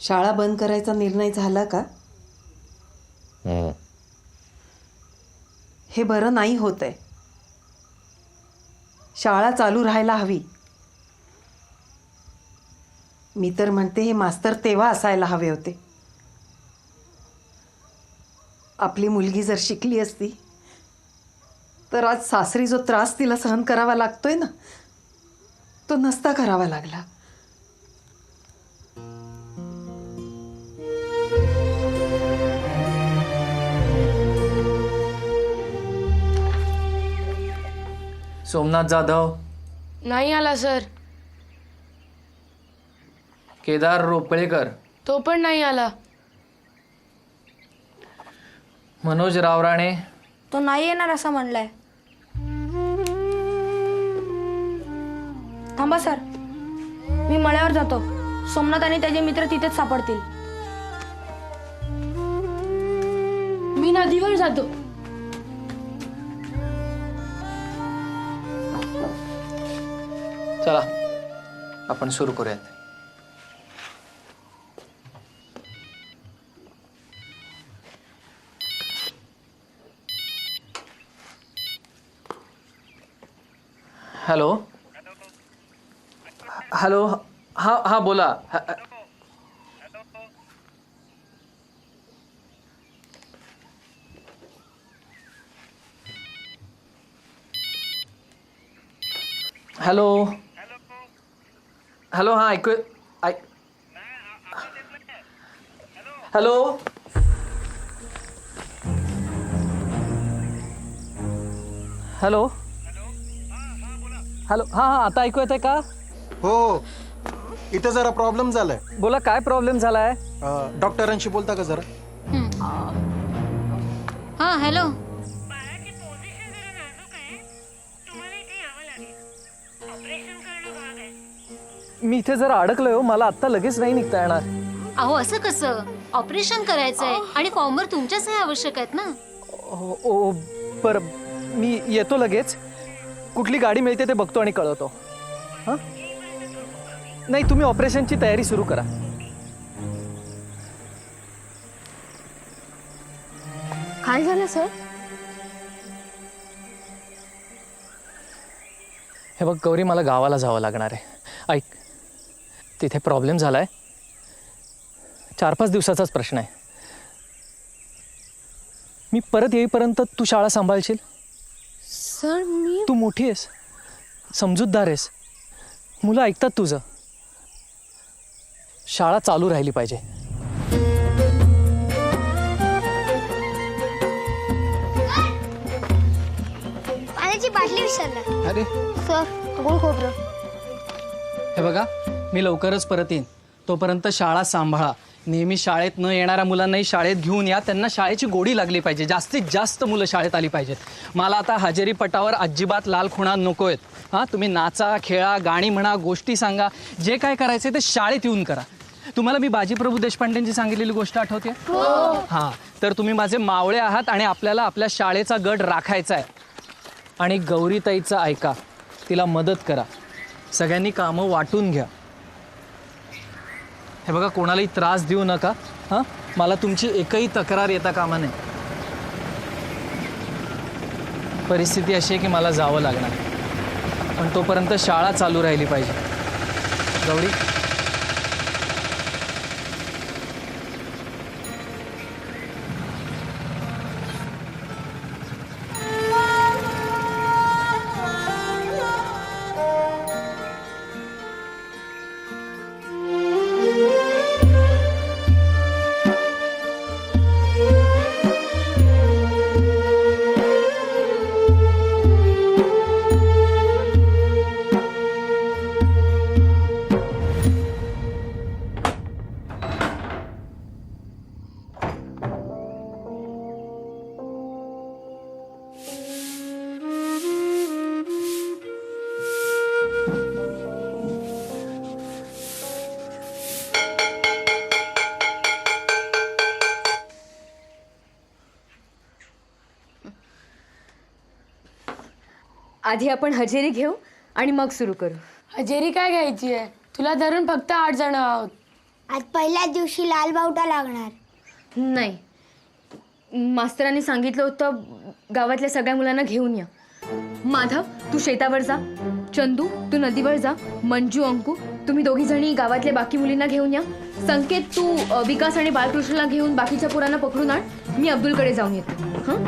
शाळा बंद करायचा निर्णय झाला का? हे बरं नाही होत आहे. शाळा चालू राहायला हवी. मी तर म्हणते हे मास्तर तेव्हा असायला हवे होते. आपली मुलगी जर शिकली असती तर आज सासरी जो त्रास तिला सहन करावा लागतोय ना, तो नसता करावा लागला. सोमनाथ जाधव नाही आला सर. केदार रोपळेकर तो पण नाही आला. मनोज रावराणे तो नाही येणार असं म्हणलाय. थांबा सर, मी मळ्यावर जातो. सोमनाथ आणि त्याचे मित्र तिथेच सापडतील. मी नदीवर जातो. चला आपण सुरू करूयात. हॅलो हॅलो, हा हा बोला. हॅलो हॅलो, हा ऐकू हॅलो हॅलो हॅलो, हा हा, आता ऐकू येतंय का? हो, इथं जरा प्रॉब्लेम झालाय. बोला, काय प्रॉब्लेम झालाय? डॉक्टरांशी बोलता का जरा? हा हॅलो. मी इथे जरा अडकलोय हो, मला आत्ता लगेच नाही निघता येणार. अहो असं कसं? ऑपरेशन करायचंय आणि फॉर्मवर तुमच्या सह्या आवश्यक आहेत ना. ओ बरं, मी येतो लगेच. कुठली गाडी मिळते ते बघतो आणि कळवतो. हां, नाही तुम्ही ऑपरेशनची तयारी सुरू करा. काय झालं सर? हे बघ गौरी, मला गावाला जावं लागणार आहे. ऐक, तिथे प्रॉब्लेम झालाय. 4-5 दिवसाचाच प्रश्न आहे. मी परत येईपर्यंत तू शाळा सांभाळशील? सर मी, तू मोठी आहेस, समजूतदार आहेस, मुलं ऐकतात तुझं. शाळा चालू राहिली पाहिजे. पाण्याची बाटली विसरला. अरे सर, गोड खोबरं. हे बघा, मी लवकरच परत येईन. तोपर्यंत शाळा सांभाळा. नेहमी शाळेत न येणाऱ्या मुलांनाही शाळेत घेऊन या. त्यांना शाळेची गोडी लागली पाहिजे. जास्तीत जास्त मुलं शाळेत आली पाहिजेत. मला आता हजेरी पटावर अजिबात लाल खुणा नको आहेत. हां, तुम्ही नाचा, खेळा, गाणी म्हणा, गोष्टी सांगा, जे काय करायचं ते शाळेत येऊन करा. तुम्हाला मी बाजीप्रभू देशपांडेंची सांगितलेली गोष्ट आठवते? हां, तर तुम्ही माझे मावळे आहात आणि आपल्याला आपल्या शाळेचा गड राखायचा आहे. आणि गौरीताईचं ऐका, तिला मदत करा. सगळ्यांनी कामं वाटून घ्या. हे बघा, कोणालाही त्रास देऊ नका. हां, मला तुमची एकही तक्रार येता कामा नये. परिस्थिती अशी आहे की मला जावं लागणार, पण तोपर्यंत शाळा चालू राहिली पाहिजे. गौरी, आधी आपण हजेरी घेऊ आणि मग सुरू करू. हजेरी काय घ्यायची आहे? तुला धरून फक्त 8 जण आहोत. आज पहिल्याच दिवशी लाल बावटा लागणार. नाही, मास्तरांनी सांगितलं होतं गावातल्या सगळ्या मुलांना घेऊन या. माधव, तू शेतावर जा. चंदू, तू नदीवर जा. मंजू, अंकू, तुम्ही दोघी जणी गावातल्या बाकी मुलींना घेऊन या. संकेत, तू विकास आणि बालकृष्णला घेऊन बाकीच्या पोरांना पकडून आण. मी अब्दुलकडे जाऊन येते. हां,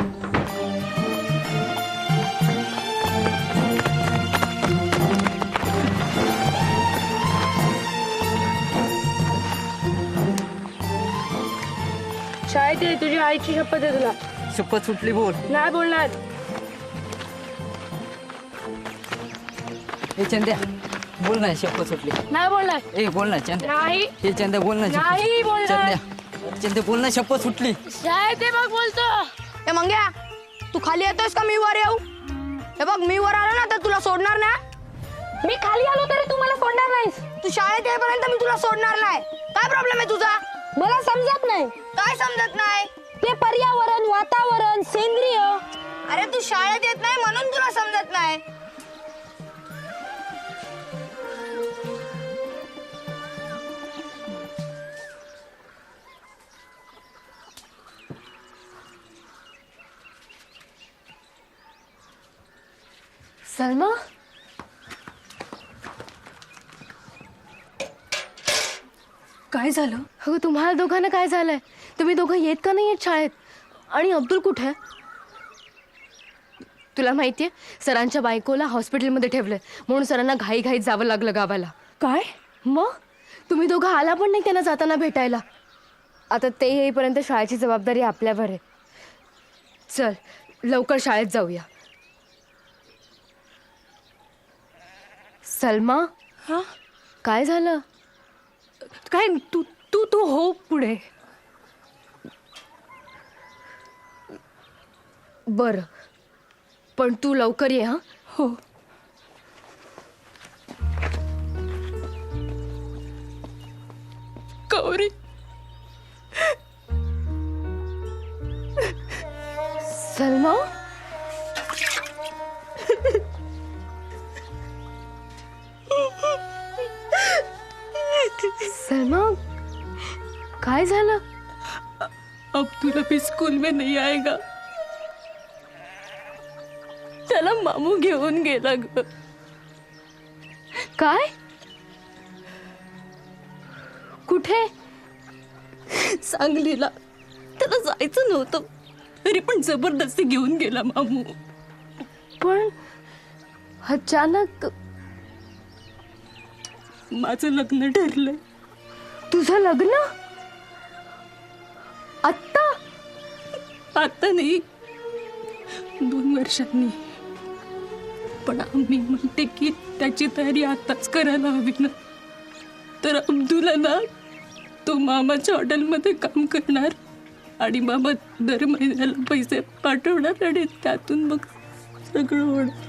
शाळेत ये, तुझी आईची शपथ आहे तुला. शपथ सुटली, बोल. नाही बोलणार. ए चंद्या, बोल ना, शपथ सुटली. नाही बोलणार. ए बोल ना चंद्या. नाही. हे चंद्या बोल ना. नाही बोलणार. चंद्या, चंद्या बोल ना, शपथ सुटली. शाळेत ये, मग बोलतो. ए मंग्या, तू तू खाली येतोयस का मी वर येऊ? हे बघ मी वर आलो ना तर तुला सोडणार ना. मी खाली आलो तरी तू मला सोडणार नाहीस. तू शाळेत येईपर्यंत मी तुला सोडणार नाही. काय प्रॉब्लेम आहे तुझा? मला समजत नाही. काय समजत नाही? ते पर्यावरण, वातावरण, सेंद्रिय. अरे तू शाळेत येत नाही म्हणून तुला समजत नाही. सलमा, काय झालं? अगं तुम्हाला दोघांना काय झालंय? तुम्ही दोघं येत का नाही येत शाळेत? आणि अब्दुल कुठे आहे? तुला माहितीये सरांच्या बायकोला हॉस्पिटलमध्ये ठेवलंय म्हणून सरांना घाईघाईत जावं लागलं गावाला. काय? मग तुम्ही दोघं आला पण नाही त्यांना जाताना भेटायला. आता ते येईपर्यंत शाळेची जबाबदारी आपल्यावर आहे. चल लवकर शाळेत जाऊया. सलमा, हा काय झालं? काय तू तू तू हो पुढे. बरं पण तू लवकर ये. हा हो. गौरी, सलमा, सलमा काय झालं? अब्दुल अभी स्कूल में नहीं आएगा. त्याला मामू घेऊन गेला ग. काय? कुठे? सांगलीला. त्याला जायचं नव्हतं तरी पण जबरदस्ती घेऊन गेला मामू. पण अचानक. माझं लग्न ठरलंय. तुझं लग्न? आत्ता? आता नाही, 2 वर्षांनी. पण आम्ही म्हणते की त्याची तयारी आताच करायला हवी ना. तर अब्दुला ना तो मामाच्या हॉटेलमध्ये काम करणार आणि मामा दर महिन्याला पैसे पाठवणार आणि त्यातून मग सगळं होणार.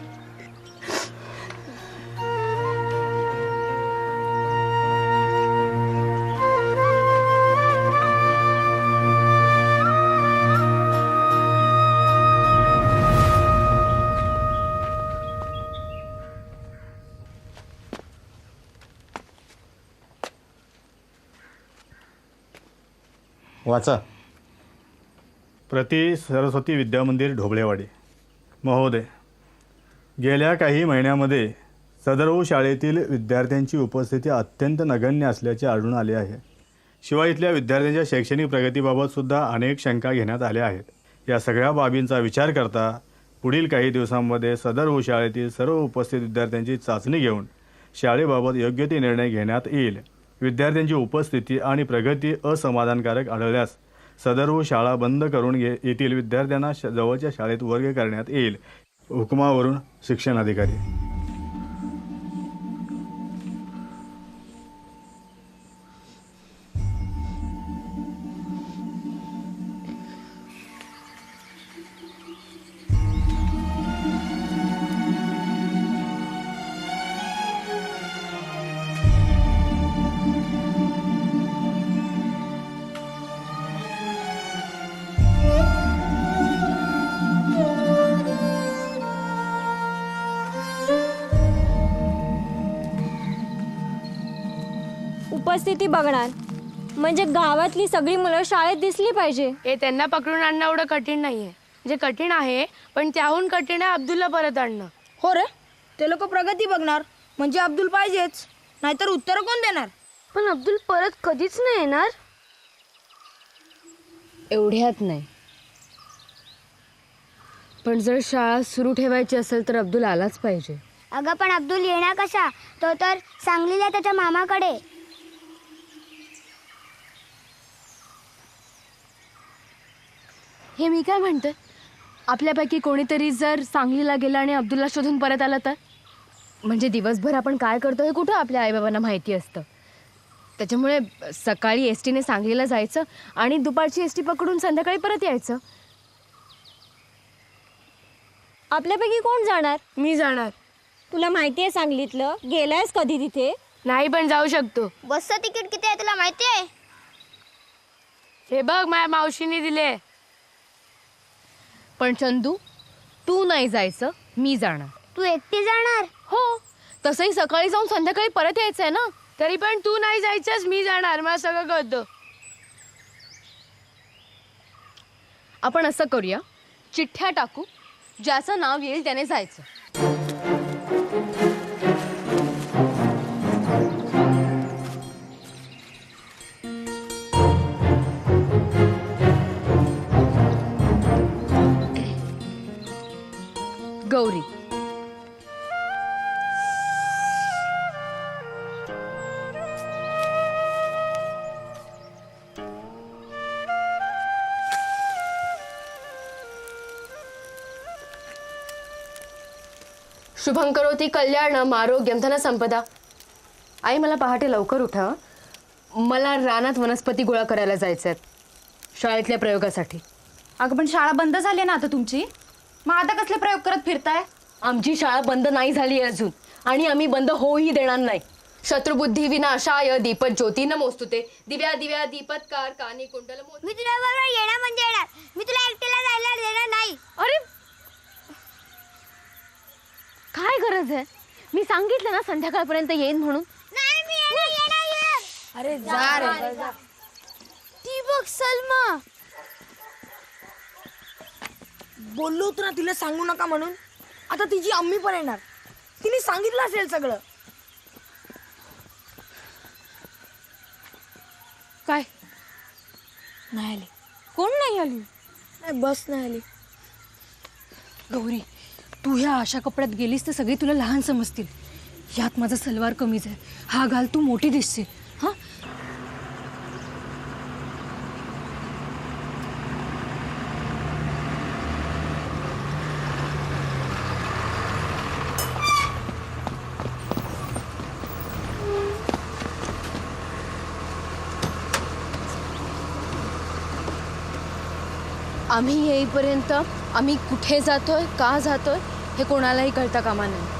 वाचा. प्रति सरस्वती विद्यामंदिर ढोबळेवाडी. महोदय, गेल्या काही महिन्यामध्ये सदर शाळेतील विद्यार्थ्यांची उपस्थिती अत्यंत नगण्य असल्याचे आढळून आले आहे. शिवाय इथल्या विद्यार्थ्यांच्या शैक्षणिक प्रगतीबाबत सुद्धा अनेक शंका घेण्यात आल्या आहेत. या सगळ्या बाबींचा विचार करता पुढील काही दिवसांमध्ये सदर शाळेतील सर्व उपस्थित विद्यार्थ्यांची चाचणी घेऊन शाळेबाबत योग्य ते निर्णय घेण्यात येईल. विद्यार्थ्यांची उपस्थिती आणि प्रगती असमाधानकारक आढळल्यास सदर शाळा बंद करून येथील विद्यार्थ्यांना जवळच्या शाळेत वर्ग करण्यात येईल. हुकमावरून शिक्षण अधिकारी. उपस्थिती बघणार म्हणजे गावातली सगळी मुलं शाळेत दिसली पाहिजे. हे त्यांना पकडून आणणं एवढं कठीण नाहीये. जे कठीण आहे पण त्याहून कठीण आहे अब्दुलला परत आणणं. हो रे, ते लोक प्रगती बघणार म्हणजे अब्दुल पाहिजेच, नाहीतर उत्तर कोण देणार? पण अब्दुल परत कधीच नाही येणार. एवढ्यात नाही, पण जर शाळा सुरू ठेवायची असेल तर अब्दुल आलाच पाहिजे. अगं पण अब्दुल येणार कसा? तो तर सांगलीला त्याच्या मामाकडे. हे मी काय म्हणते, आपल्यापैकी कोणीतरी जर सांगलीला गेला आणि अब्दुलला शोधून परत आला तर? म्हणजे दिवसभर आपण काय करतो हे कुठं आपल्या आईबाबांना माहिती असतं. त्याच्यामुळे सकाळी एस टीने सांगलीला जायचं आणि दुपारची एस टी पकडून संध्याकाळी परत यायचं. आपल्यापैकी कोण जाणार? मी जाणार. तुला माहिती आहे सांगलीतलं? गेलायस कधी तिथे? नाही पण जाऊ शकतो. बसचं तिकीट किती आहे तुला माहिती आहे? हे बघ माझ्या मावशीने दिले. पण चंदू, तू नाही जायचं, मी जाणार. तू एकटी जाणार? हो, तसंही सकाळी जाऊन संध्याकाळी परत यायचंय ना. तरी पण तू नाही जायचंस, मी जाणार. मला सगळं कळतं. आपण असं करूया, चिठ्ठ्या टाकू, ज्याचं नाव येईल त्याने जायचं. गौरी, शुभं करोति कल्याणम आरोग्यम धन संपदा. आई, मला पहाटे लवकर उठा. मला रानात वनस्पती गोळा करायला जायचं आहे शाळेतल्या प्रयोगासाठी. अगं पण शाळा बंद झाली ना आता तुमची, मग आता कसले प्रयोग करत फिरताय? आमची शाळा बंद नाही झाली अजून आणि आम्ही बंद होऊही देणार नाही. शत्रुबुद्धी विनाशाय दीपत ज्योती नमोस्तुते. दिव्या दिव्या दीपत्कार कानी कुंडल. मी तुला बरोबर येणार म्हणजे येणार. मी तुला एकटीला जायला देणार नाही. अरे काय गरज आहे? मी सांगितलं ना संध्याकाळपर्यंत येईन म्हणून. नाही मी येणार. अरे जा रे जा. ती बघ सलमा. बोललो होतो ना तिला सांगू नका म्हणून. आता तिची अम्मी पण येणार. तिने सांगितलं असेल सगळं. काय नाही आली. कोण नाही आली? नाही बस नाही आली. गौरी, तू ह्या अशा कपड्यात गेलीस तर सगळे तुला लहान समजतील. यात माझा सलवार कमीच आहे, हा घाल तू मोठी दिसशील. हा, आम्ही येईपर्यंत आम्ही कुठे जातोय, का जातोय हे कोणालाही कळता कामा नये.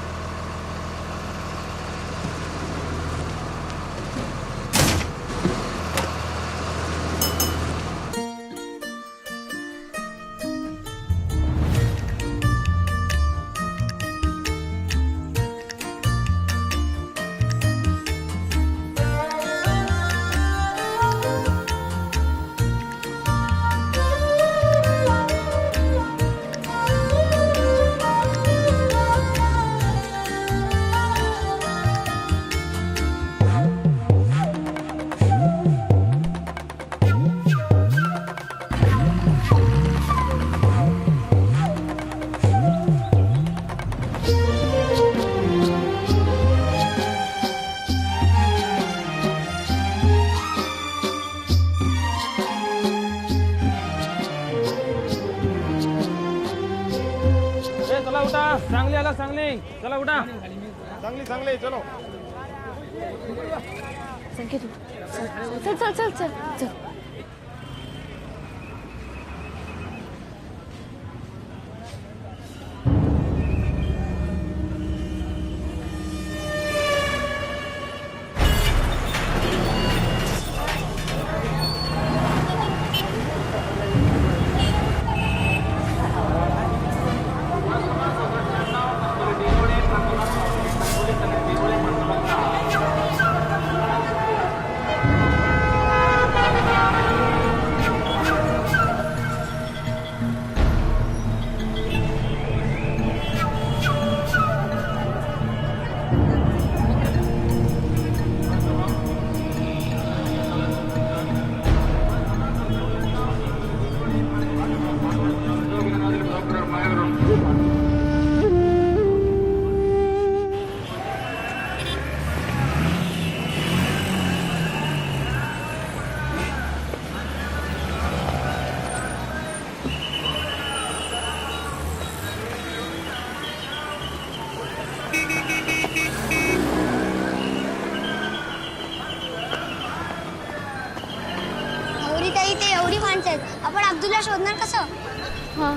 चला उठा, चांगली आला चांगली. चला उठा, चांगली चांगली. चलो संकेत, चल चल चल चल चल. इथे एवढी माणसं आहेत. आपण अब्दुलला शोधणार कसं? हां,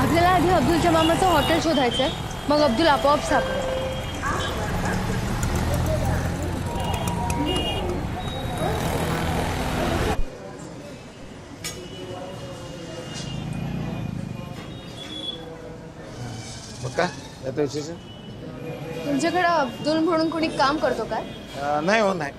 आपल्याला आधी अब्दुलच्या मामाचं हॉटेल शोधायचं आहे, मग अब्दुल आपोआप सापडेल. मग काय आता विशेष तुमच्याकडे अब्दुल म्हणून कोणी काम करतो काय? नाही हो नाही.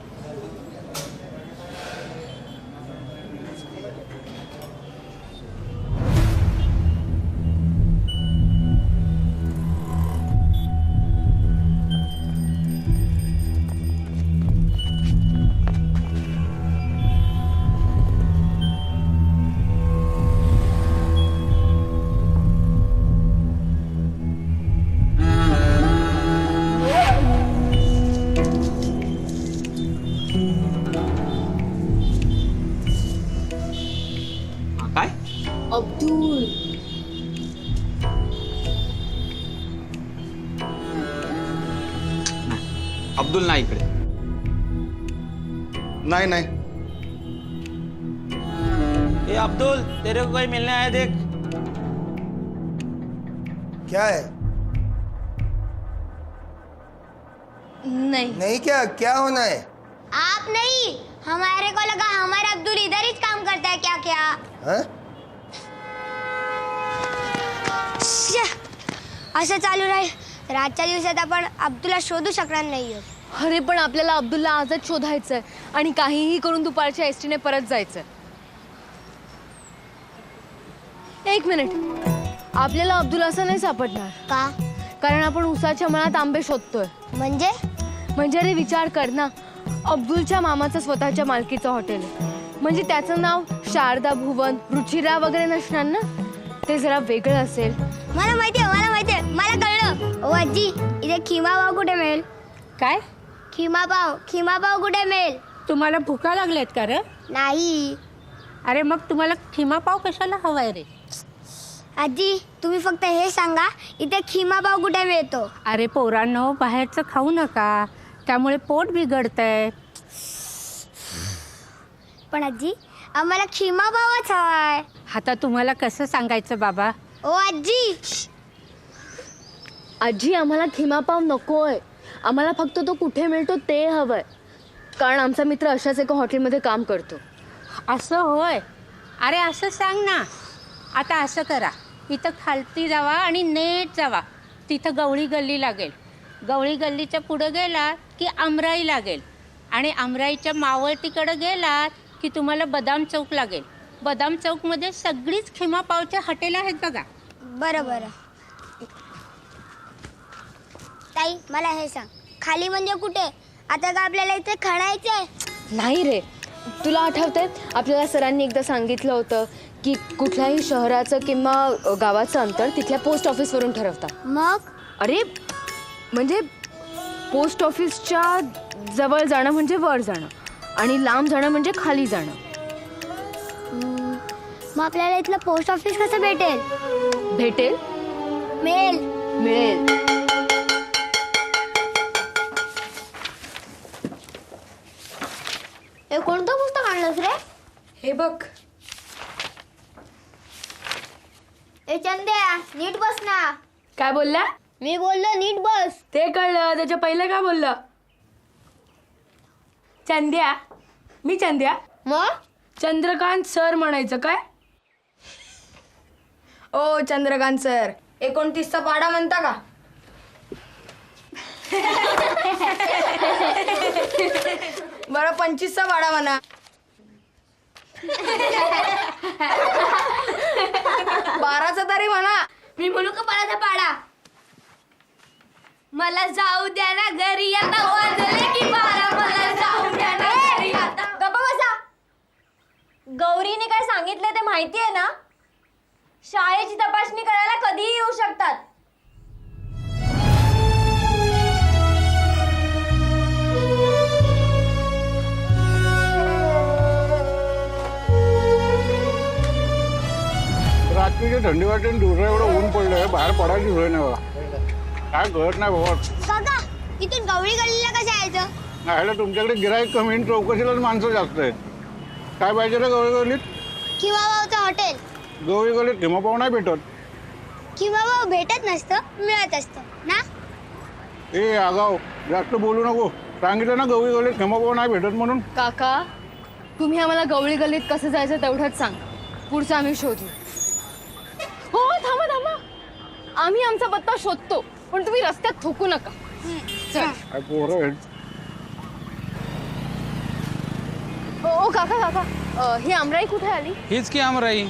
काय अब्दुल. अब्दुल नाही इकडे. नाही नाही. ए अब्दुल, तेरे को कोई मिलने आया देख. क्या है? नहीं. नहीं क्या क्या होना है? आप नहीं, हमारे को लगा हमारा अब्दुल इधर ही काम करता है क्या क्या. हाँ? असं चालू राहील रातच्या दिवसात आपण अब्दुलला शोधू शकणार नाही. अरे पण आपल्याला अब्दुलला आजच शोधायचंय आणि काहीही करून दुपारच्या एसटीने परत जायचंय. एक मिनिट, आपल्याला अब्दुल असं नाही सापडणार. का? कारण आपण उसाच्या मळ्यात आंबे शोधतोय. म्हणजे अरे विचार कर ना, अब्दुलच्या मामाचं स्वतःच्या मालकीचं हॉटेल आहे, म्हणजे त्याचं नाव शारदा भुवन, रुचिरा वगैरे नसणार ना. ते जरा वेगळं असेल. मला माहितीये मला कळलं. ओ आजी, इथे खिमा पाव कुठे मिळेल? काय? खिमा पाव कुठे मिळेल? तुम्हाला भुका लागल्यात का रे? नाही. अरे मग तुम्हाला खिमा पाव कशाला हवाय रे? आजी, तुम्ही फक्त हे सांगा, इथे खिमा पाव कुठे मिळतो? अरे पोरांनो, बाहेरचं खाऊ नका, त्यामुळे पोट बिघडतंय. पण आजी, आम्हाला खिमा पावच हवाय. आता तुम्हाला कसं सांगायचं बाबा? ओ आजी. आजी, आम्हाला खिमापाव नकोय. आम्हाला फक्त तो कुठे मिळतो ते हवंय, कारण आमचा मित्र अशाच एका हॉटेलमध्ये काम करतो. असं होय? अरे असं सांग ना. आता असं करा, इथं खालती जावा आणि नेट जावा, तिथं गवळी गल्ली लागेल. गवळी गल्लीच्या पुढं गेलात की आमराई लागेल, आणि आमराईच्या मावळतीकडं गेलात की तुम्हाला बदाम चौक लागेल. बदाम चौकमध्ये सगळीच खिमा पावचे हॉटेल आहेत बघा. बरं. ताई, मला हे सांग, खाली म्हणजे कुठे? आता का आपल्याला इथे खणायचंय? नाही रे, तुला आठवतंय आपल्याला सरांनी एकदा सांगितलं होतं की कुठल्याही शहराचं किंवा गावाचं अंतर तिथल्या पोस्ट ऑफिसवरून ठरवतात. मग? अरे म्हणजे पोस्ट ऑफिसच्या जवळ जाणं म्हणजे वर जाणं, आणि लांब जाणं म्हणजे खाली जाणं. मग आपल्याला इथलं पोस्ट ऑफिस कसं भेटेल? मिळेल. हे कोणतं पुस्तक आणलंस रे? हे बघ. ए चंद्या, नीट बस ना. काय बोलला? मी बोललो नीट बस. ते कळलं, त्याच्या पहिलं काय बोललं? चंद्या. मी चंद्या? मग चंद्रकांत सर म्हणायचं काय? ओ चंद्रकांत सर, 29चा पाढा म्हणता का? बरं 25चा पाढा म्हणा. 12चा तरी म्हणा. मी म्हणू का पाढा पाडा? मला जाऊ द्या ना घरी आता, वाजले की 12. मला जाऊ द्या ना घरी आता. गप्पा बसा. गौरीने काय सांगितलं ते माहितीये ना? शाळेची तपासणी करायला कधीही येऊ शकतात. रात्रीची थंडी वाटते, दिवसा एवढं ऊन पडलंय, बाहेर पडायची सोय नाही बघा. काय कळत नाही बाबा. काका, इथून गवळी गल्लीला कसं यायचं? नाही, तुमच्याकडे गिराईक कमी आणि चौकशीलाच माणसं जास्त आहेत. काय पाहिजे रे गवळी गल्लीत? खिमा पावचं हॉटेल. गवळी गल्लीत खिमा पाव नाही भेटत. खिमाभाऊ भेटत नसतं, मिळत असतं ना. ए आगाव, जास्त बोलू नको. सांगितलं ना गवळी गल्लीत खिमाभाऊ नाही भेटत म्हणून. काका तुम्ही आम्हाला गवळी गल्लीत कसं जायचं तेवढंच सांग, पुढचं आम्ही शोधू. हो थांबा थांबा, आम्ही आमचा पत्ता शोधतो, पण तुम्ही रस्त्यात थुकू नका. चल. काय पोरं आहेत. ओ काका काका, ही आमराई कुठे आली? हीच की आमराई.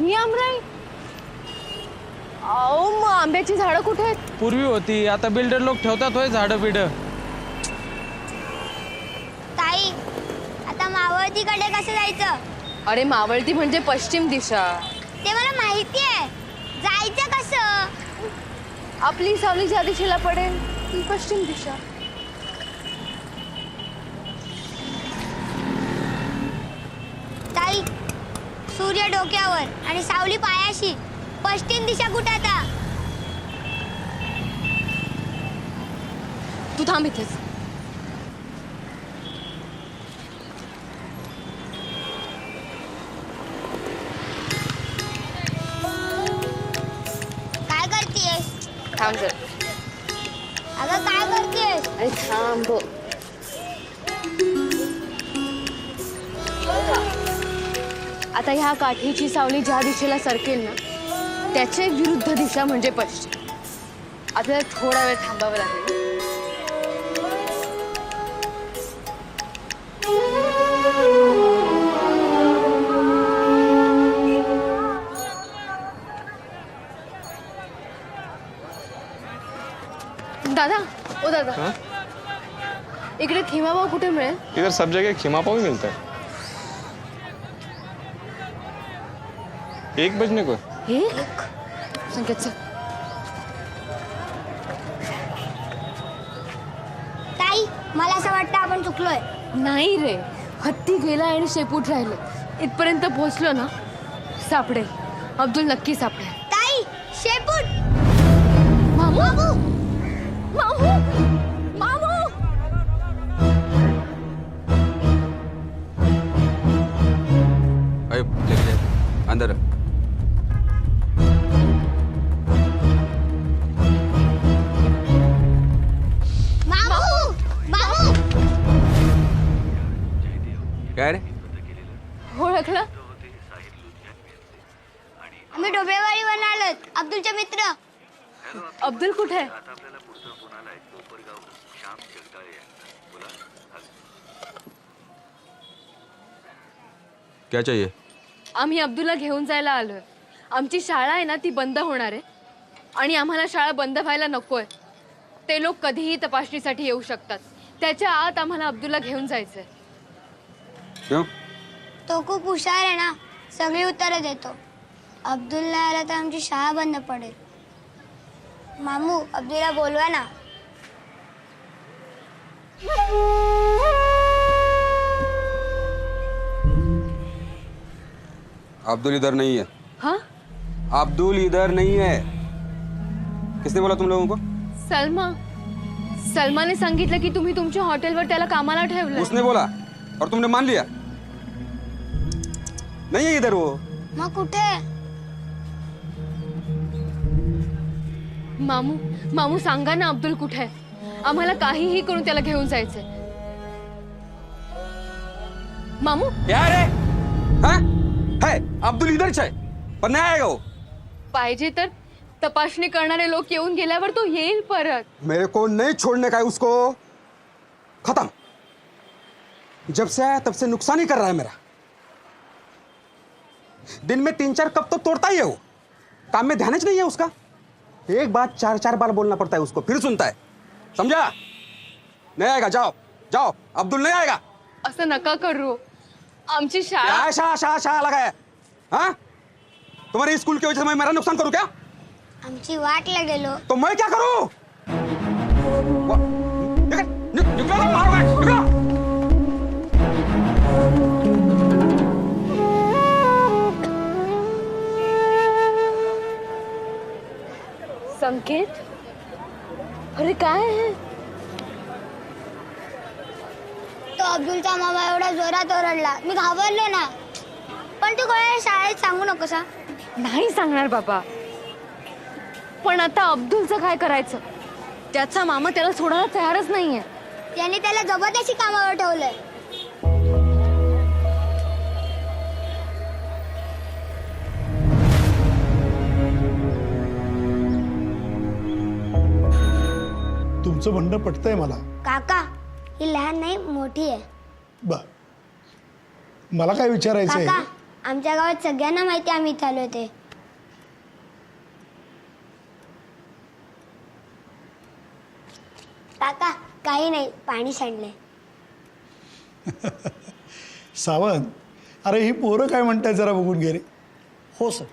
ही आमराई? अहो मग आंब्याची झाडं कुठे आहेत? पूर्वी होती, आता बिल्डर लोक ठेवतात होय झाडं बिड. ताई आता मावळतीकडे कसं जायचं? अरे मावळती म्हणजे पश्चिम दिशा. ते मला माहिती आहे, जायचं कसं? आपली सावली ज्या दिशेला पडेल ती पश्चिम दिशा. ताई सूर्य डोक्यावर आणि सावली पायाशी, पश्चिम दिशा कुठे आता? तू थांब इथेच. काय करतेस? थांब जर. अगं काय करतेस? अरे थांब. आता ह्या काठीची सावली ज्या दिशेला सरकेल ना त्याचे विरुद्ध दिशा म्हणजे पश्चिम. आपल्याला थोडा वेळ थांबावं लागेल. दादा ओ दादा, इकडे खिमाभाऊ कुठे मिळेल? इधर सब जगह खिमा पाव ही मिलता है. 1 बजने को. एक संकेत चल. ताई मला असं वाटतं आपण चुकलोय. नाही रे, हत्ती गेला आणि शेपूट राहिलं. इथपर्यंत पोहोचलो ना सापडेल, अब्दुल नक्की सापडेल. ताई शेपूट. मामू मामू मामू. अरे लेके जा, अंदर. काय रे? ओळखलं? आम्ही डोबेवाडीवरून आलोत, अब्दुलचे मित्र. अब्दुल कुठे आहे? क्या चाहिए? आम्ही अब्दुलला घेऊन जायला आलोय. आमची शाळा आहे ना ती बंद होणार आहे आणि आम्हाला शाळा बंद व्हायला नकोय. ते लोक कधीही तपासणीसाठी येऊ शकतात. त्याच्या आत आम्हाला अब्दुलला घेऊन जायचंय. क्यों? तो खूप हुशार आहे ना, सगळी उत्तरं देतो. अब्दुल नाही आला तर आमची शाळा बंद पडेल. मामू अब्दुलला बोलवा ना. अब्दुल इधर नहीं है. हाँ? अब्दुल इधर नहीं है. किसने बोला तुम लोगों को? सलमाने सांगितलं की तुम्ही तुमच्या हॉटेलवर त्याला कामाला ठेवलं. उसने बोला और तुमने मान लिया? नहीं है इधर वो. मग कुठे? मामू सांगा ना अब्दुल कुठे आहे? आम्हाला काहीही करून त्याला घेऊन जायचंय. मामू क्या रे? हाँ? है अब्दुल इधर है पर नहीं आएगा वो. पाहिजे तर तपासणी करणारे लोक येऊन गेल्यावर तो येईल परत. मेरे को नहीं छोड़ने का है उसको. खत्म. जब से आया तब से नुकसान ही कर रहा है मेरा. दिन में 3-4 कप तो तोड़ता ही है वो. काम में ध्यान ही नहीं है उसका. एक बात 4-4 बार बोलना पड़ता है उसको, फिर सुनता है. समझा? नहीं आएगा. जाओ जाओ. अब्दुल नहीं आएगा. असं नका करू. आमची शाळा. क्या शाह लगा है? हाँ? तुम्हारे स्कूल की वजह से मैं मेरा नुकसान करूं क्या? आमची वाटला गेलो तो मैं क्या करूं? निकलो ना, मारो. निकलो. संकेत, अरे काय आहे? तो अब्दुलचा मामा एवढा जोरात ओरडला, मी घाबरलो ना. पण तू कोणाला शाळेत सांगू नकोस. नाही सांगणार बाबा. पण आता अब्दुलचं काय करायचं? त्याचा मामा त्याला सोडायला तयारच नाहीये. त्याने त्याला जबरदस्ती कामावर ठेवलंय. तुमचं म्हणणं पटतंय मला. काका ही लहान नाही मोठी आहे. बर, मला काय विचारायचंय? काका आमच्या गावात सगळ्यांना माहिती आम्ही इथे आलो ते. काका काही नाही, पाणी सांडलंय. सावंत, अरे ही पोरं काय म्हणताय जरा बघून घे रे. हो सर.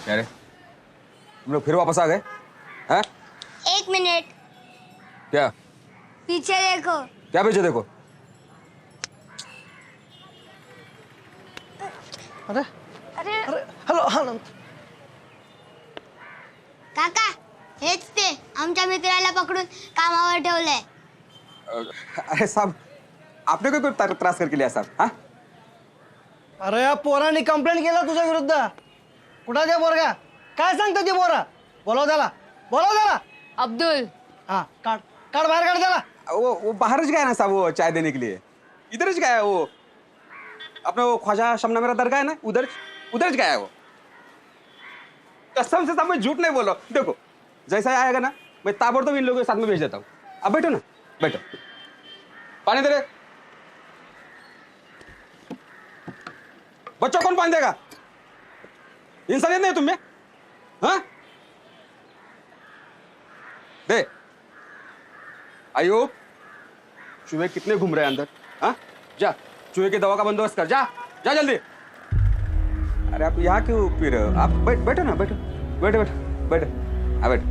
क्या रे, तुम लोग फिर वापस आ गए? हैं? 1 मिनट, क्या पीछे देखो. क्या पीछे देखो? अरे अरे हॅलो हॅलो. काका हेच ते आमच्या मित्राला पकडून कामावर ठेवलंय. अरे साहब, आपने कोई त्रास करके लिया साहब? हाँ? अरे या पोरांनी कंप्लेंट केलं तुझ्या विरुद्ध. कुठं ते पोरगा? काय सांगतो ते पोरा? बोलव त्याला, बोलव त्याला. अब्दुल. हाँ काट काट, बाहर काट त्याला. वो बाहर गया ना साहब, वो चाय देने के लिए. इधर गया है वो. अपने वो ख्वाजा शमना मेरा दरगाह है ना, उधर गया है वो. कसम से साहब मैं झूठ नहीं बोल रहा हूँ. देखो जैसा ही आएगा ना, मैं ताबड़तोड़ इन लोगों के साथ में भेज देता हूँ. अब बैठो ना, बैठो. पानी दे रहे बच्चों, कौन पानी देगा? इंसानियत नहीं तुम में? हाँ दे. आयुब, चूहे कितने घूम रहे हैं अंदर? हाँ जा, चूहे की दवा का बंदोबस्त कर. जा जा जल्दी. अरे आप यहाँ क्यों पी रहे हो? आप बैठो ना, बैठो बैठो बैठो बैठो. हाँ बैठो.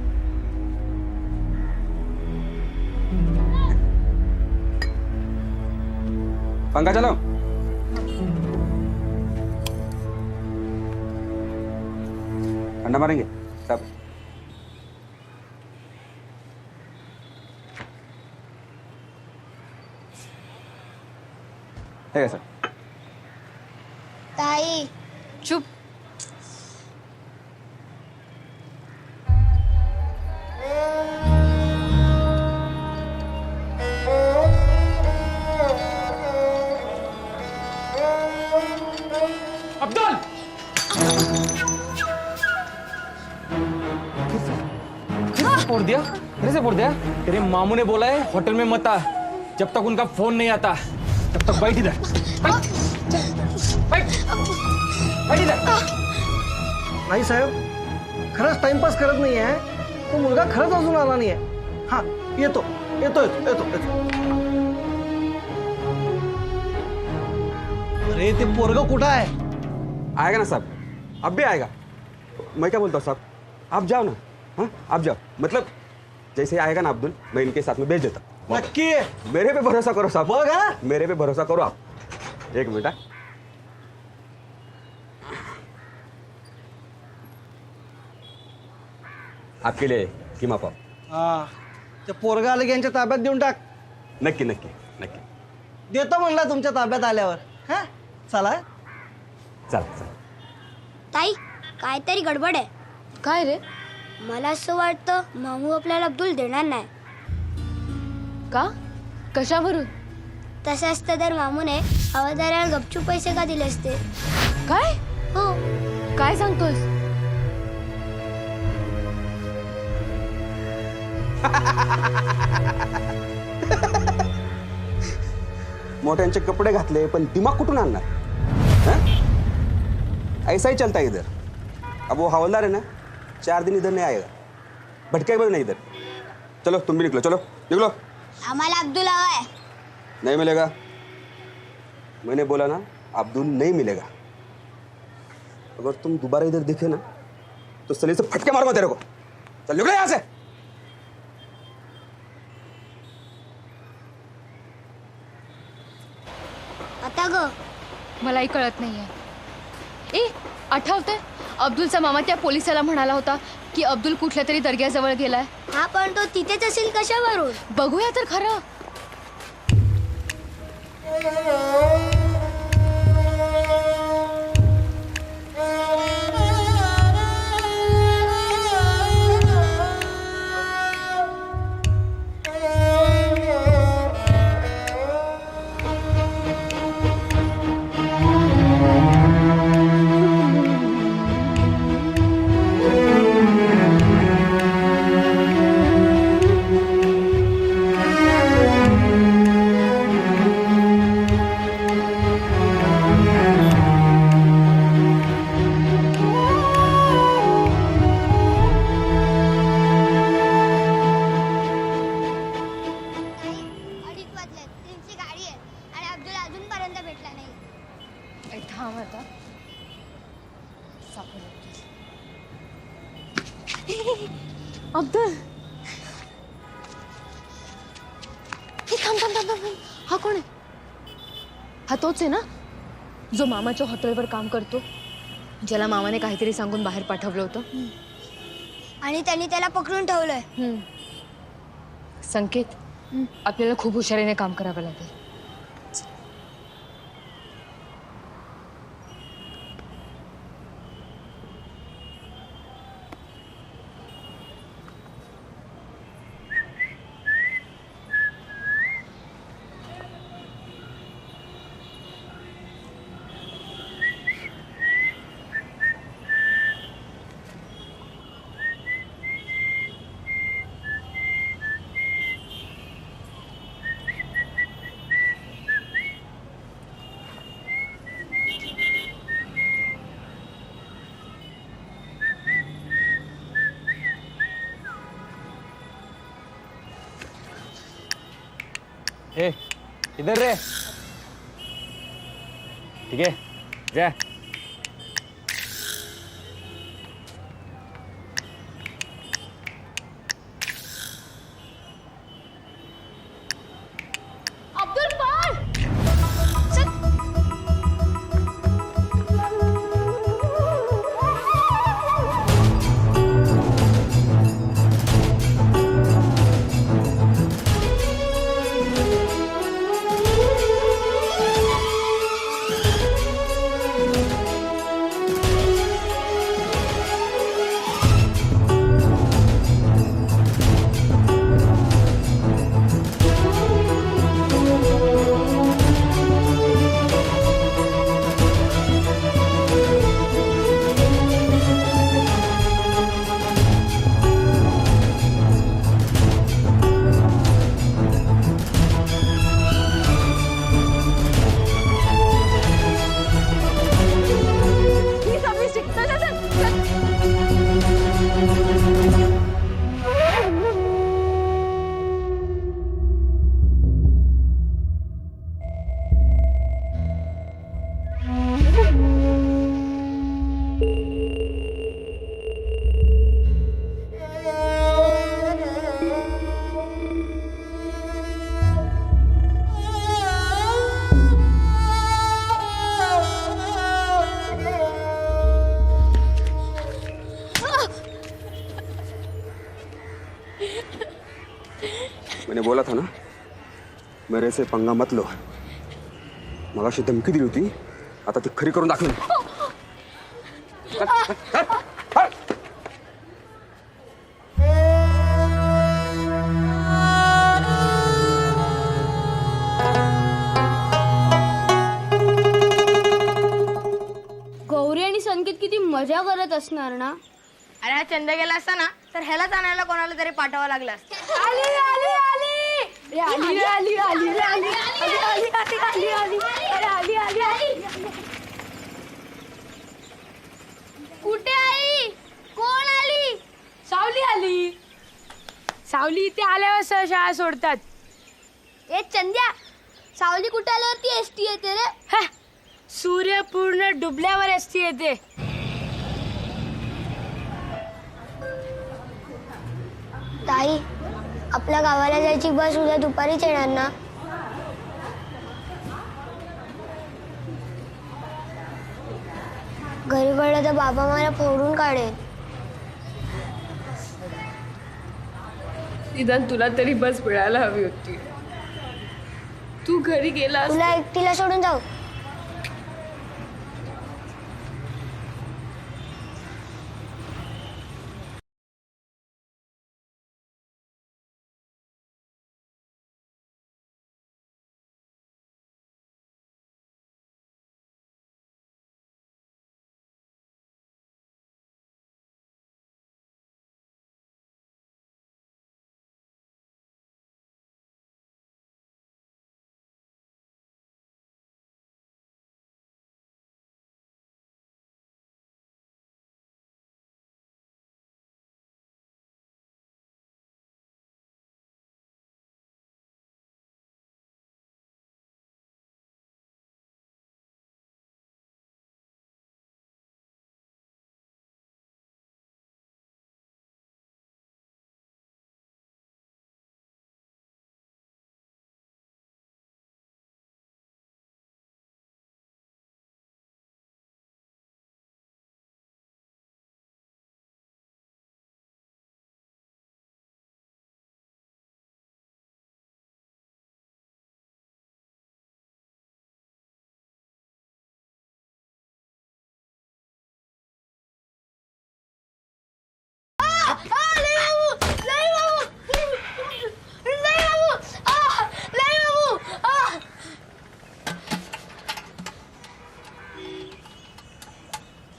पंखा चलाओ. ठंडा मारेंगे सब. है सर. ताई चुप. अब्दुल, फोड़ दिया? फिर से फोड़ दिया? तेरे मामू ने बोला है होटल में मत आ जब तक उनका फोन नहीं आता. तब तक बैठ इधर. बैठ इधर. नाही साहेब, खरंच टाइमपास करत नाही आहे. तो मुलगा खरंच अजून आला नाही आहे. हा येतो येतो येतो येतो येतो. अरे ते पोरग कुठं आहे? आएगा ना साहब, अब भी आएगा. मैं क्या बोलता हूँ साहब, आप जाओ ना. हाँ आप जाओ, मतलब जैसे ही आएगा ना अब्दुल, मैं इनके साथ में भेज देता. नक्की? मेरे पे भरोसा करो साहब. बघ हा. मेरे पे भरोसा करो आप. एक मिनट. हाँ? आपके लिए किमा पाव. हा, ते पोरग आलं की यांच्या ताब्यात देऊन टाक. नक्की नक्की नक्की देतो म्हणला तुमच्या ताब्यात आल्यावर. हा चला. चल चल. ताई काहीतरी गडबड आहे. काय रे? मला असं वाटतं मामू आपल्याला अब्दुल देणार नाही. का? कशावरून? तसं असतं तर मामूने हवालदाराला गपचूप पैसे का दिले असते? काय? हो. काय सांगतोस? मोठ्यांचे कपडे घातले पण दिमाग कुठून आणणार? हाँ? ऐसा ही चलता है इधर. अब वो हवलदार है ना, 4 दिन इधर नहीं आएगा. भटकेगा नहीं इधर. चलो तुम भी निकलो, चलो निकलो. आम्हाला अब्दुल हवा है. नहीं मिलेगा. मैंने बोला ना, अब्दुल नहीं मिलेगा. अगर तुम दोबारा इधर दिखे ना, तो सली से फटके मारूंगा तेरे को. चल निकलो यहाँ से. आता ग मलाही कळत नाहीये. ए आठवतंय, अब्दुलचा मामा त्या पोलिसाला म्हणाला होता की अब्दुल कुठल्या तरी दर्ग्याजवळ गेलाय. हा पण तो तिथेच असेल कशावरून? बघूया तर खरं. थांब आता अब्दुल थांब थांब थांब थांब. हा कोण आहे? हा तोच आहे ना जो मामाच्या हॉटेलवर काम करतो, ज्याला मामाने काहीतरी सांगून बाहेर पाठवलं होतं. आणि त्यांनी त्याला पकडून ठेवलंय. संकेत, आपल्याला खूप हुशारीने काम करावं लागेल. ए इधर रे. ठीक है जा. अब्दुल पळ. मैंने बोला था ना मेरे से पंगा मत लो. मगाशी धमकी दिली होती, आता ती खरी करून दाखवेन. गौरी आणि संकेत किती मजा करत असणार ना. अरे हा चंद गेला असता ना तर ह्यालाच आणायला कोणाला तरी पाठवावं लागलं असतं. आली आली आली आली आली आली आली आली आली आली आली आली आली. कुठे आई? कोण आली? सावली आली. सावली इथे आल्यावर सह शाळा सोडतात. ए चंद्या, सावली कुठे आल्यावरती एसटी येते रे? सूर्य पूर्ण डुबल्यावर एसटी येते. ताई, आपल्या गावाला जायची बस उद्या दुपारीच येणार ना? घरी कळलं तर बाबा मला फोडून काढेल. निदान तुला तरी बस मिळायला हवी होती. तू घरी गेला तुला एकटीला सोडून जाऊ?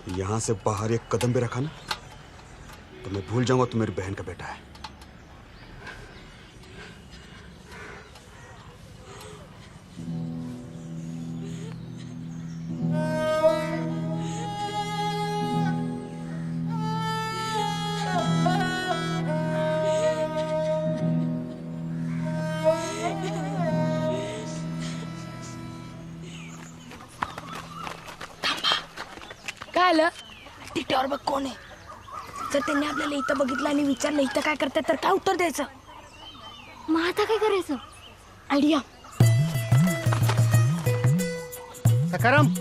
यहाँ से बाहर एक कदम भी रखा ना तो मैं भूल जाऊंगा तू मेरी बहन का बेटा है। काय आलं तिट्यावर बघ कोण आहे. जर त्यांनी आपल्याला इथं बघितलं आणि विचारलं इथं काय करताय तर काय उत्तर द्यायचं. मग आता काय करायचं. आयडिया. सकाराम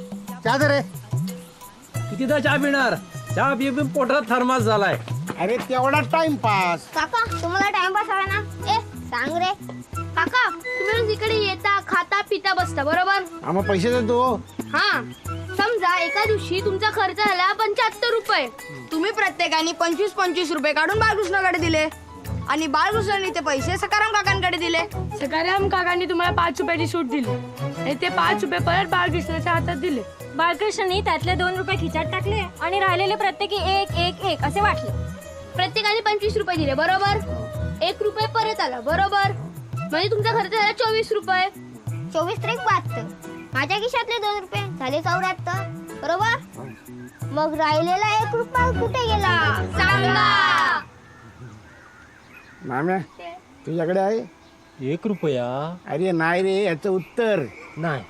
चहा दे रे. कितीदा चहा पिणार. चहा पिऊन पोटात थर्मास झालाय. अरे तेवढा टाइमपास. काका तुम्हाला टाइमपास हवा ना. ए सांग रे. काका तुम्ही रोज इकडे येता खाता पिता बसता बरोबर. आम्हा पैसे देतो. हा समजा एका दिवशी तुमचा खर्च झाला 75 रुपये. तुम्ही प्रत्येकाने 25-25 रुपये काढून बाळकृष्णाकडे दिले आणि बाळकृष्णाने ते पैसे सकाराम काकांकडे दिले. सकाराम काकांनी तुम्हाला 5 रुपयाची सूट दिली आणि ते 5 रुपये परत बाळकृष्णाच्या हातात दिले. बाळकृष्णाने त्यातले 2 रुपये खिचात टाकले आणि राहिलेले प्रत्येकी 1 असे वाटले. प्रत्येकाने 25 रुपये दिले बरोबर. 1 रुपये परत आला बरोबर. म्हणजे तुमचा खर्च झाला 24 रुपये. 24 त्रिक 72. माझ्या खिशातले 2 रुपये झाले 74 बरोबर. मग राहिलेला 1 रुपया कुठे गेला सांगा. माम्या तुझ्याकडे आहे 1 रुपया. अरे नाही रे याचं उत्तर नाही.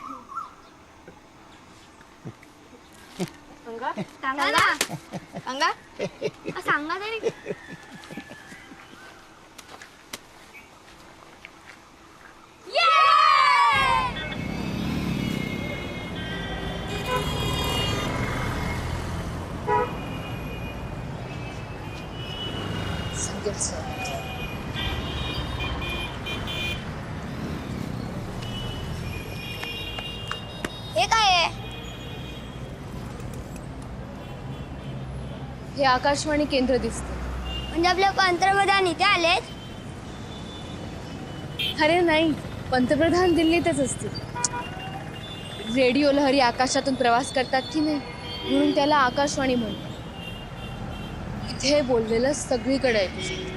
सांगा ना. सांगा सांगा तरी. हे काय आहे. हे आकाशवाणी केंद्र दिसते. म्हणजे आपले पंतप्रधान इथे आलेत. अरे नाही, पंतप्रधान दिल्लीतच असतील. रेडिओ लहरी आकाशातून प्रवास करतात की नाही म्हणून त्याला आकाशवाणी म्हणतात. इथे बोललेलं सगळीकडे ऐकू शकतं.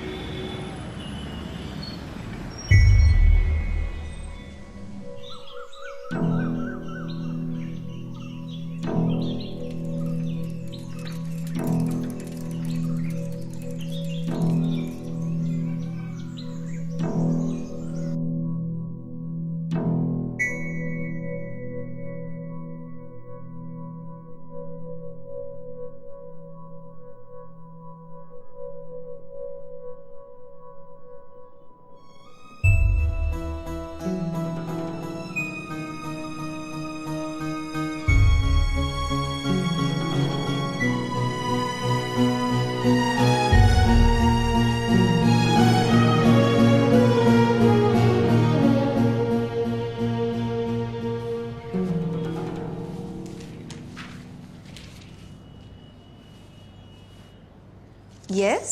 येस.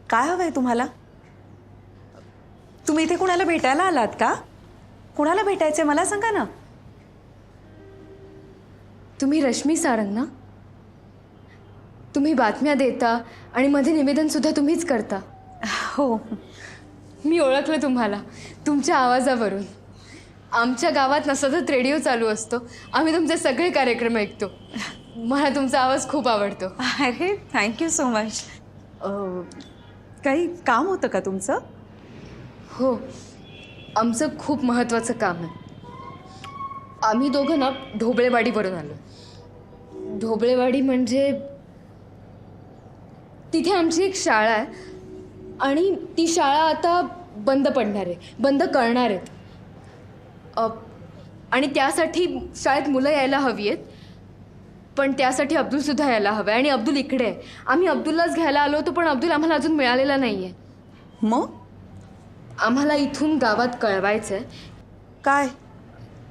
काय हवंय तुम्हाला. तुम्ही इथे कुणाला भेटायला आलात का. कुणाला भेटायचंय मला सांगा ना. तुम्ही रश्मी सारंग ना. तुम्ही बातम्या देता आणि मध्ये निवेदन सुद्धा तुम्हीच करता. हो मी ओळखलं तुम्हाला तुमच्या आवाजावरून. आमच्या गावात ना सतत रेडिओ चालू असतो. आम्ही तुमचे सगळे कार्यक्रम ऐकतो. मला तुमचा आवाज खूप आवडतो. अरे थँक्यू सो मच. काही काम होतं का तुमचं. हो आमचं खूप महत्त्वाचं काम आहे. आम्ही दोघं ना ढोबळेवाडीवरून आलो. ढोबळेवाडी म्हणजे तिथे आमची एक शाळा आहे आणि ती शाळा आता बंद पडणार आहे. बंद करणार आहेत. आणि त्यासाठी शाळेत मुलं यायला हवी आहेत. पण त्यासाठी अब्दुलसुद्धा यायला हवं आहे आणि अब्दुल इकडे आहे. आम्ही अब्दुललाच घ्यायला आलो होतो पण अब्दुल आम्हाला अजून मिळालेला नाही आहे. मग आम्हाला इथून गावात कळवायचं आहे काय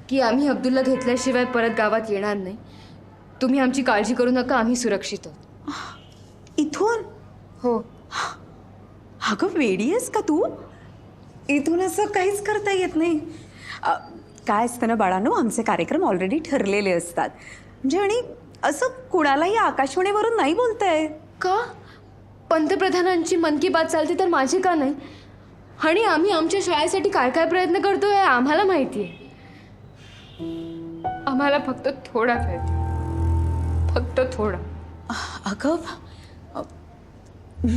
की आम्ही अब्दुलला घेतल्याशिवाय परत गावात येणार नाही. तुम्ही आमची काळजी करू नका. आम्ही सुरक्षित आहोत. इथून. हो. अगं वेडी आहेस का तू. इथून असं काहीच करता येत नाही. काय असतं ना बाळांनो, आमचे कार्यक्रम ऑलरेडी ठरलेले असतात. म्हणजे आणि असं कुणालाही आकाशवाणीवरून नाही बोलताय का? पंतप्रधानांची मन की बात चालते तर माझी का नाही? आणि आम्ही आमच्या शाळेसाठी काय काय प्रयत्न करतोय आम्हाला माहिती आहे. आम्हाला फक्त थोडा वेळ द्या. फक्त थोडा. अगं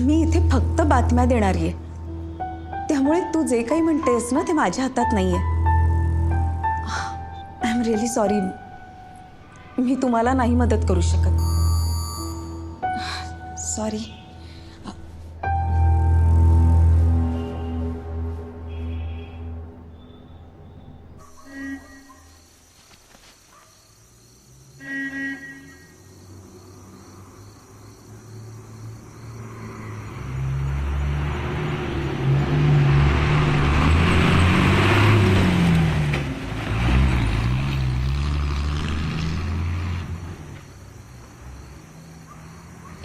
मी इथे फक्त बातम्या देणारी आहे, त्यामुळे तू जे काही म्हणतेस ना ते माझ्या हातात नाहीये. आय एम रिअली सॉरी, मी तुम्हाला नाही मदत करू शकत. सॉरी.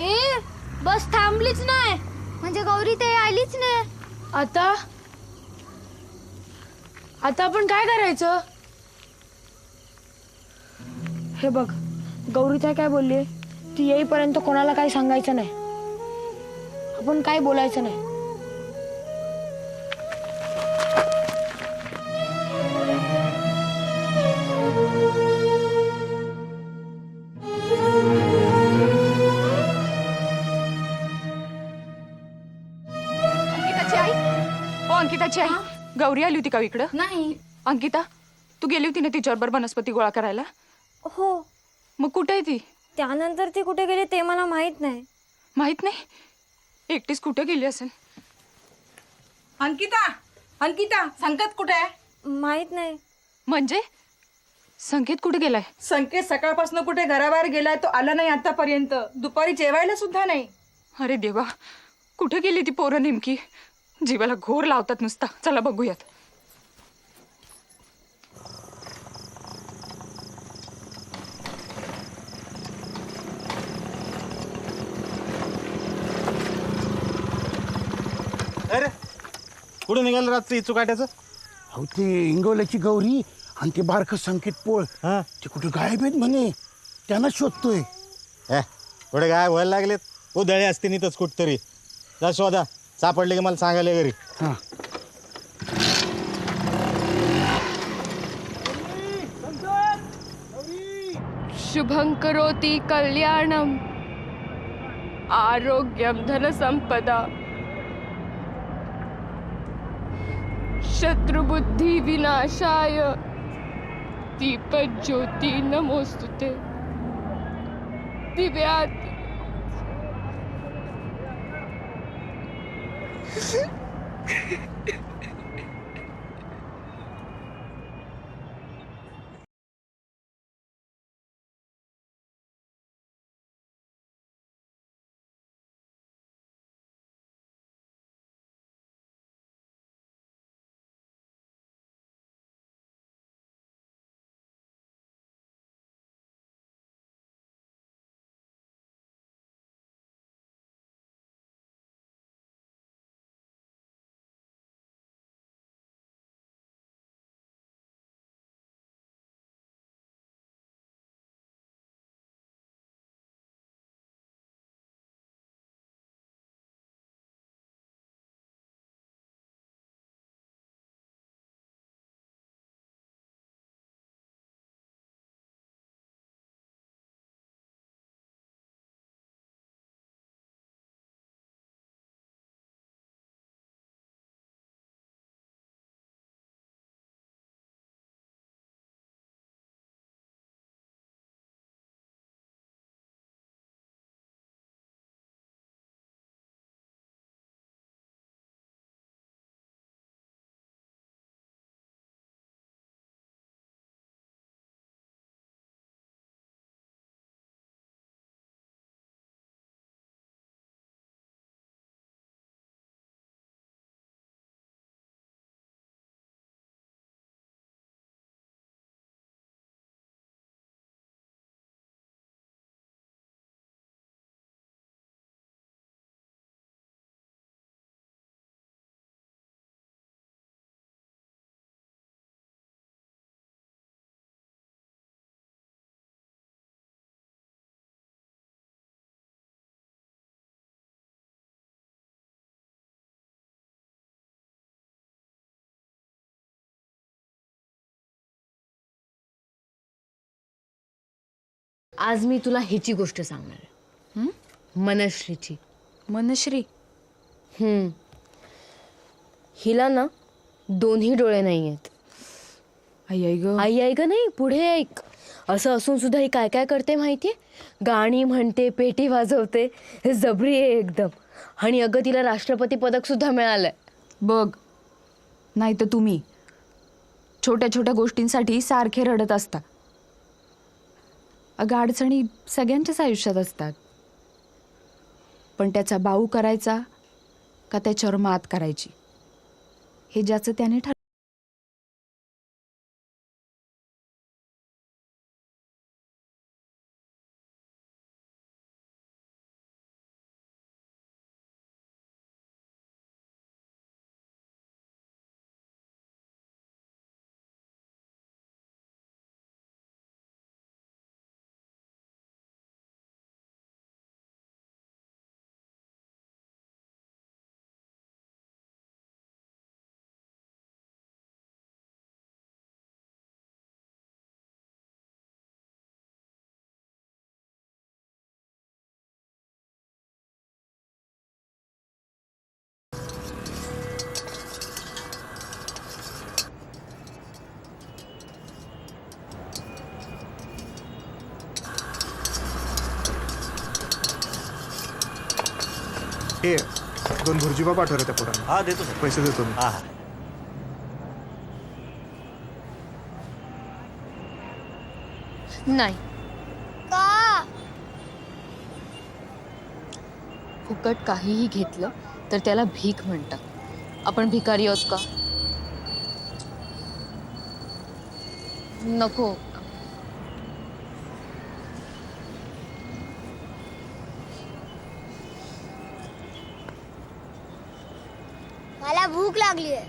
ए बस थांबलीच नाही, म्हणजे गौरी ते आलीच नाही. आता आपण काय करायचं? हे बघ, गौरीताई काय बोलली, ती येईपर्यंत कोणाला काही सांगायचं नाही, आपण काय बोलायचं नाही. अंकिताची आई, हो अंकिताची आई, गौरी आली होती का इकडं? नाही. अंकिता, तू गेली होती ना तिच्याबरोबर वनस्पती गोळा करायला? हो. मग कुठे आहे ती? त्यानंतर ती कुठे गेली ते मला माहित नाही. माहित नाही? एकटीच कुठे गेली असेल? अंकिता, अंकिता, संकेत कुठे आहे? माहित नाही. म्हणजे संकेत कुठे गेलाय? संकेत सकाळपासून कुठे घराबाहेर गेलाय, तो आला नाही आतापर्यंत. दुपारी जेवायला सुद्धा नाही. अरे देवा, कुठे गेली ती पोरं नेमकी? जीवाला घोर लावतात नुसता. चला बघूयात. अरे कुठे निघालं रात्री इचू काट्याचं? अहो ते इंगवल्याची गौरी आणि ते बारकं संकेत पोळ ते कुठे गायब आहेत म्हणे, त्यांना शोधतोय. पुढे काय व्हायला लागलेत? उधळे असते नितच कुठतरी. जा शोधा, सापडले की मला सांगायला घरी. हां. शुभं करोति कल्याणम आरोग्यम धनसंपदा शत्रुबुद्धि विनाशाय दीपज्योति नमोस्तुते दिव्यात आज मी तुला ह्याची गोष्ट सांगणार आहे. मनश्रीची. मनश्री? हिला ना दोन्ही डोळे नाही आहेत. आई आई ग. आई ऐक नाही, पुढे ऐक. असं असून सुद्धा ही काय काय करते माहितीये? गाणी म्हणते, पेटी वाजवते, जबरी आहे एकदम. आणि अगं तिला राष्ट्रपती पदक सुद्धा मिळालंय. बघ, नाही तर तुम्ही छोट्या छोट्या गोष्टींसाठी सारखे रडत असता. अगं अडचणी सगळ्यांच्याच आयुष्यात असतात, पण त्याचा बाऊ करायचा का त्याच्यावर मात करायची हे ज्याचं त्याने ठरवलं. हे 2 भुर्जीबा पाठवले त्या पोरांना. हा देतो पैसे देतो मी. नाही. का? फुकट काहीही घेतलं तर त्याला भीक म्हणतात. आपण भिकारी आहोत का? नको. मला भूक लागली आहे.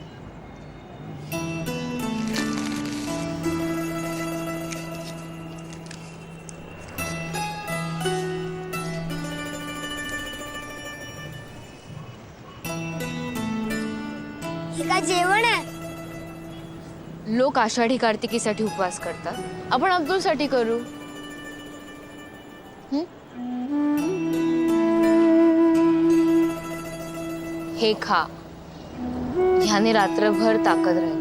हे काय जेवण आहे? लोक आषाढी कार्तिकीसाठी उपवास करतात, आपण अब्दुलसाठी करू. हे खा, ह्याने रात्रभर ताकद राहील.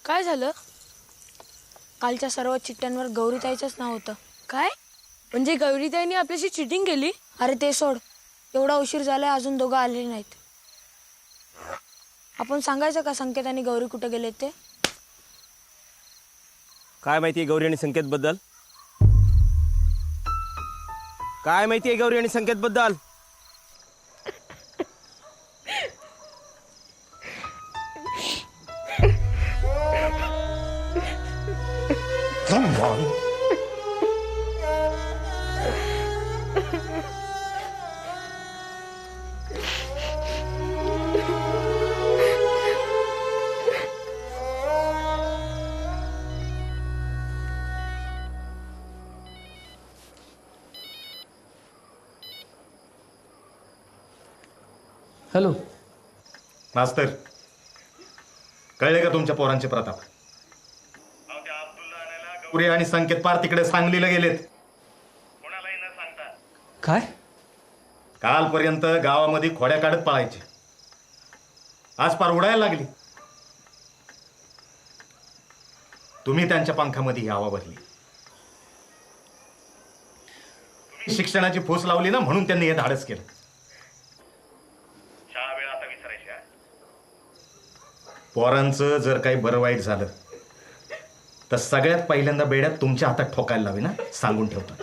काय झालं? कालच्या सर्व चिठ्ठ्यांवर गौरीताईचंच नाव होतं. काय? म्हणजे गौरीताईने आपल्याशी चिटिंग केली? अरे ते सोड, एवढा उशीर झालाय अजून दोघं आलेले नाहीत. आपण सांगायचं का संकेत आणि गौरी कुठे गेले ते? काय माहितीये गौरी आणि संकेत बद्दल? काय माहितीये गौरी आणि संकेत बद्दल? हॅलो मास्तर, कळले का तुमच्या पोरांचे प्रताप? गौरी आणि संकेत पार तिकडे सांगलीला गेलेत. काय? कालपर्यंत गावामध्ये खोड्या काढत पळायचे, आज पार उडायला लागली. तुम्ही त्यांच्या पंखामध्ये हवा भरली. शिक्षणाची फूस लावली ना, म्हणून त्यांनी हे धाडस केलं. पोरांचं जर काही बरं वाईट झालं तर सगळ्यात पहिल्यांदा बेड्यात तुमच्या हातात ठोकायला लावे ना, सांगून ठेवतो.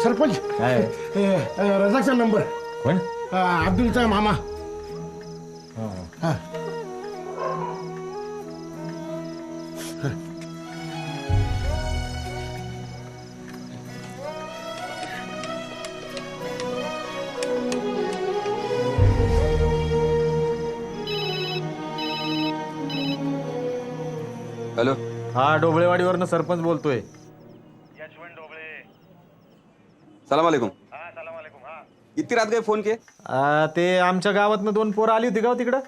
सरपंच काय रजाकचा नंबर. कोण? अब्दुलचा मामा. हा. हॅलो. हा डोबळेवाडीवरनं सरपंच बोलतोय. सलाम अलैकुम. इतकी रात काय फोन के? ते आमच्या गावातनं 2 पोरं आली होती का तिकडं?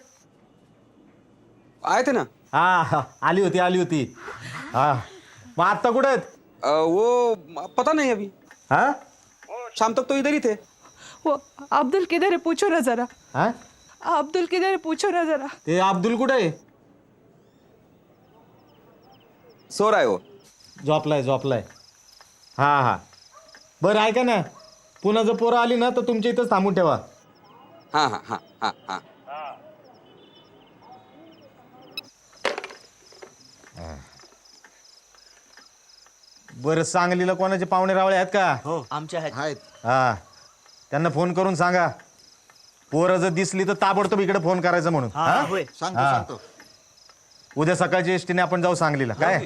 आए थे ना. हा आली होती. हा मग आत्ता कुठे आहेत? वो पता नहीं अभी. हाँ शाम तक तो इधर ही थे. वो अब्दुल किधर है पूछो ना जरा. हाँ अब्दुल किधर है पूछो ना जरा. ते अब्दुल कुठे आहे? सो रहा है वो. झोपलाय. हा बरं ऐका ना, पुन्हा जर पोरं आली ना तर तुमच्या इथंच थांबून ठेवा. हा. बरं सांगलीला कोणाचे पाहुणे रावळे आहेत का? हो आमच्या आहेत. हा त्यांना फोन करून सांगा, पोरं जर दिसली तर ताबडतोब इकडे फोन करायचा म्हणून. होय. सांगतो. उद्या सकाळच्या एसटीने आपण जाऊ सांगलीला. काय?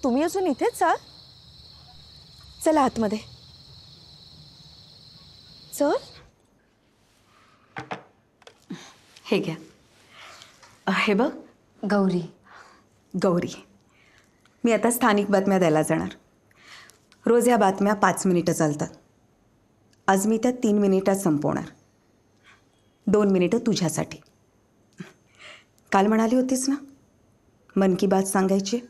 तुम्ही अजून इथेच आहात? चला आतमध्ये. चल. हे घ्या. हे बघ गौरी. मी आता स्थानिक बातम्या द्यायला जाणार. रोज या बातम्या 5 मिनिटं चालतात. आज मी त्या 3 मिनिटात संपवणार. 2 मिनिटं तुझ्यासाठी. काल म्हणाली होतीस ना मन की बात सांगायची.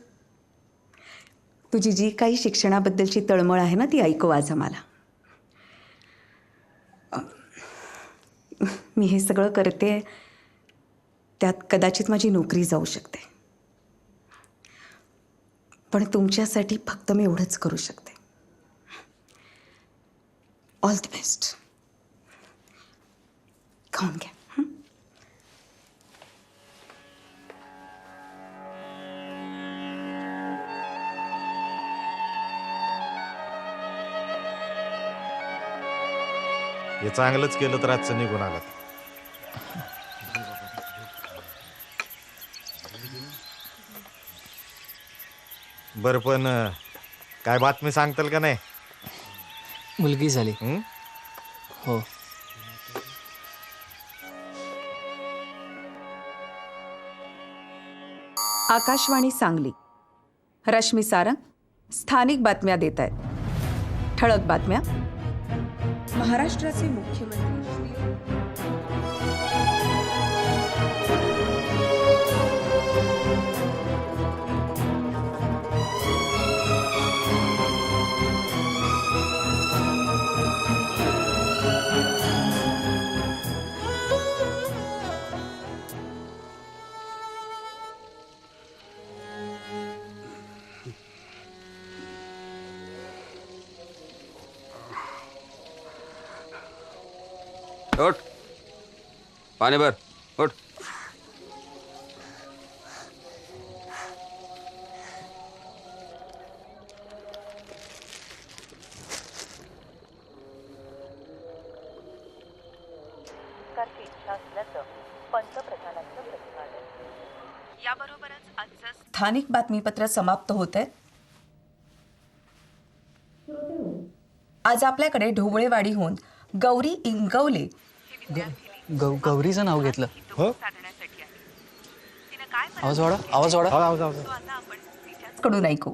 तुझी जी काही शिक्षणाबद्दलची तळमळ आहे ना ती ऐकव आज आम्हाला. मी हे सगळं करते त्यात कदाचित माझी नोकरी जाऊ शकते, पण तुमच्यासाठी फक्त मी एवढंच करू शकते. All the best. खाऊन घ्या. हे चांगलंच केलं तर आजचं निघून आलं. बरं पण काय बातमी सांगताल का नाही? मुलगी झाली. हो. आकाशवाणी सांगली. रश्मी सारंग स्थानिक बातम्या देत आहेत. ठळक बातम्या. महाराष्ट्राचे मुख्यमंत्री उठ, पाणी भर. उठ. याबरोबरच आजचं स्थानिक बातमीपत्र समाप्त होत आहे. आज आपल्याकडे ढोबळेवाडीहून गौरी इंगवले गौरीचं नाव घेतलं. हो. आवाज वाढा, आवाज वाढा. कडून ऐकू.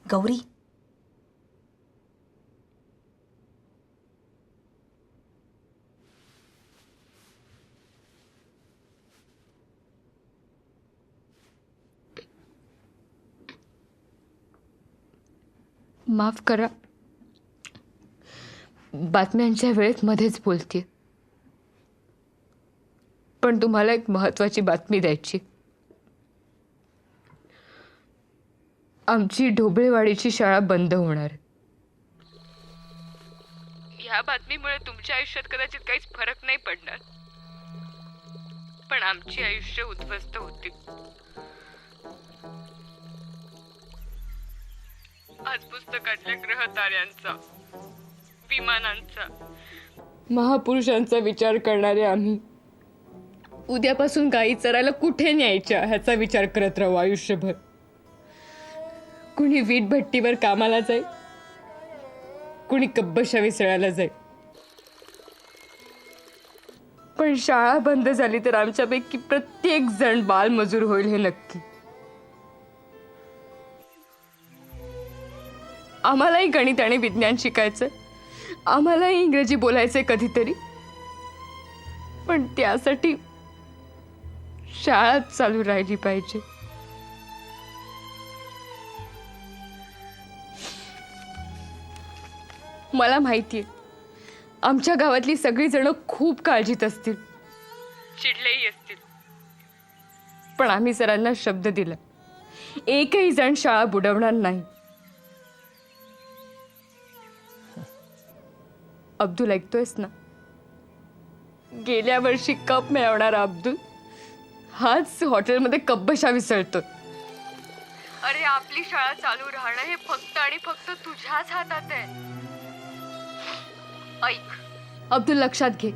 गौरी, माफ करा, बातम्यांच्या वेळेत मध्येच बोलते, पण तुम्हाला एक महत्वाची बातमी द्यायची. आमची ढोबळेवाडीची शाळा बंद होणार. ह्या बातमीमुळे तुमच्या आयुष्यात कदाचित काहीच फरक नाही पडणार, पण आमची आयुष्य उद्ध्वस्त होतील. आज पुस्तकातल्या ग्रहताऱ्यांचा, विमानांचा, महापुरुषांचा विचार करणारे आम्ही उद्यापासून गायी चरायला कुठे न्यायच्या ह्याचा विचार करत राहू आयुष्यभर. कुणी वीट भट्टीवर कामाला जाईल, कुणी कब्बशा विसळायला जाईल, पण शाळा बंद झाली तर आमच्यापैकी प्रत्येक जण बालमजूर होईल हे नक्की. आम्हालाही गणित आणि विज्ञान शिकायचं, आम्हालाही इंग्रजी बोलायचंय कधीतरी, पण त्यासाठी शाळा चालू राहिली पाहिजे. मला माहितीये आमच्या गावातली सगळी जण खूप काळजीत असतील, चिडलेही असतील, पण आम्ही सरांना शब्द दिला, एकही जण शाळा बुडवणार नाही. अब्दुल, ऐकतोयस ना? गेल्या वर्षी कप मिळवणारा अब्दुल हाच हॉटेलमध्ये कब्बशा विसळतो. अरे आपली शाळा चालू राहणं हे फक्त आणि फक्त तुझ्याच हातात आहे. ऐक अब्दुल, लक्षात घे,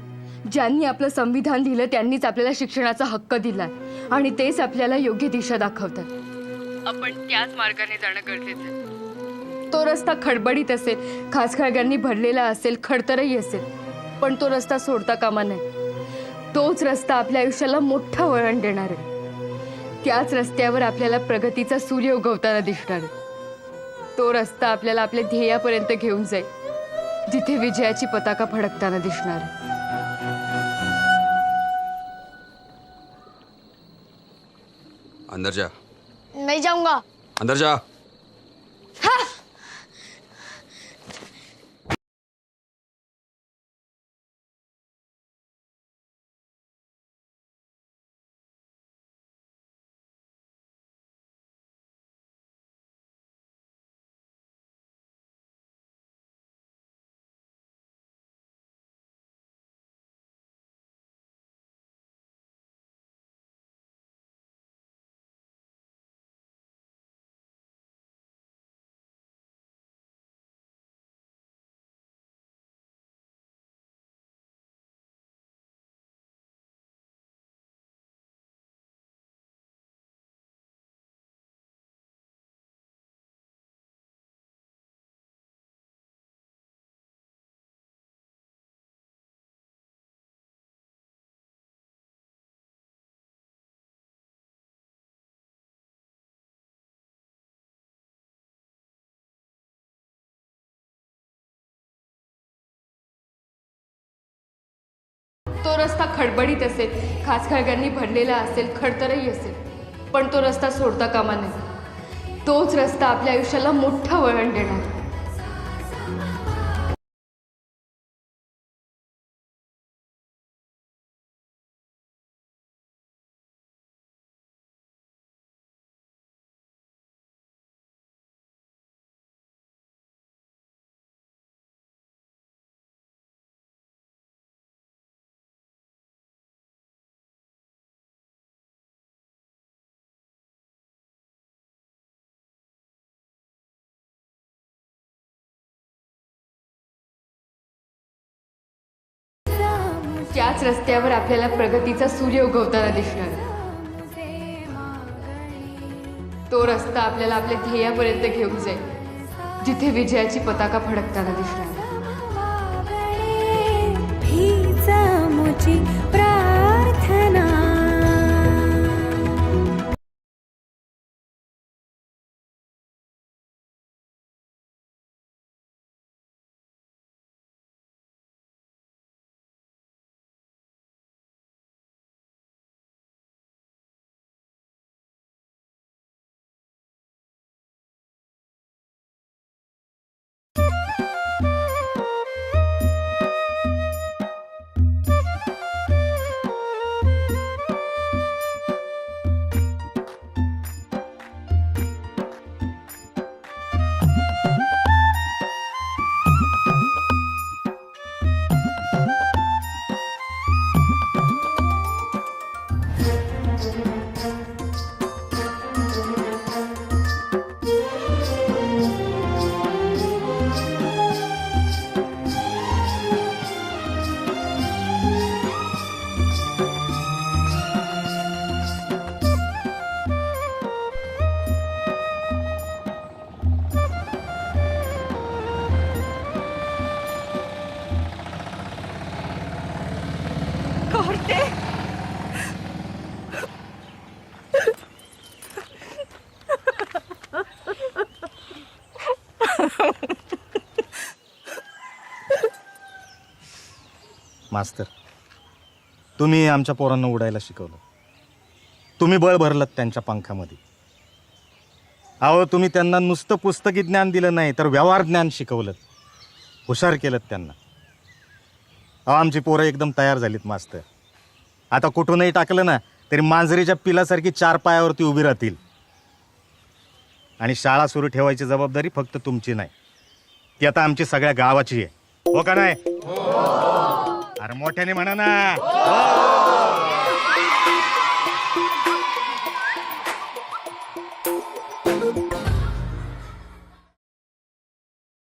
ज्यांनी आपलं संविधान दिलं त्यांनीच आपल्याला शिक्षणाचा हक्क दिलाय आणि तेच आपल्याला योग्य दिशा दाखवतात. आपण त्याच मार्गाने जाणं गरजेचं आहे. तो रस्ता खडबडीत असेल, खाचखळग्यांनी भरलेला असेल, खडतरही असेल, पण तो रस्ता सोडता कामा नये. तोच रस्ता आपल्या आयुष्याला मोठं वळण देणार आहे. त्याच रस्त्यावर आपल्याला प्रगतीचा सूर्य उगवताना दिसणार आहे. तो रस्ता आपल्याला आपल्या ध्येयापर्यंत घेऊन जाईल, जिथे विजयाची पताका फडकताना दिसणार आहे. अंदर जा. नहीं जाऊंगा. अंदर जा. रस्ता खडबडीत असेल, खाचखळग्यांनी भरलेला असेल, खडतरही असेल, पण तो रस्ता सोडता कामा नये. तोच रस्ता आपल्या आयुष्याला मोठं वळण देणार. त्याच रस्त्यावर आपल्याला प्रगतीचा सूर्य उगवताना दिसणार. तो रस्ता आपल्याला आपल्या ध्येयापर्यंत घेऊन जाईल, जिथे विजयाची पताका फडकताना दिसणार. प्रार्थना. मास्तर, तुम्ही आमच्या पोरांना उडायला शिकवलं. तुम्ही बळ भरलं त्यांच्या पंखामध्ये. अहो, तुम्ही त्यांना नुसतं पुस्तकी ज्ञान दिलं नाही, तर व्यवहार ज्ञान शिकवलं, हुशार केलं त्यांना. अहो, आमची पोरं एकदम तयार झालीत मास्तर. आता कुठूनही टाकलं ना तरी मांजरीच्या पिलासारखी 4 पायावरती उभी राहतील. आणि शाळा सुरू ठेवायची जबाबदारी फक्त तुमची नाही, ती आता आमची सगळ्या गावाची आहे. हो का नाही? अरे मोठ्याने म्हणा ना.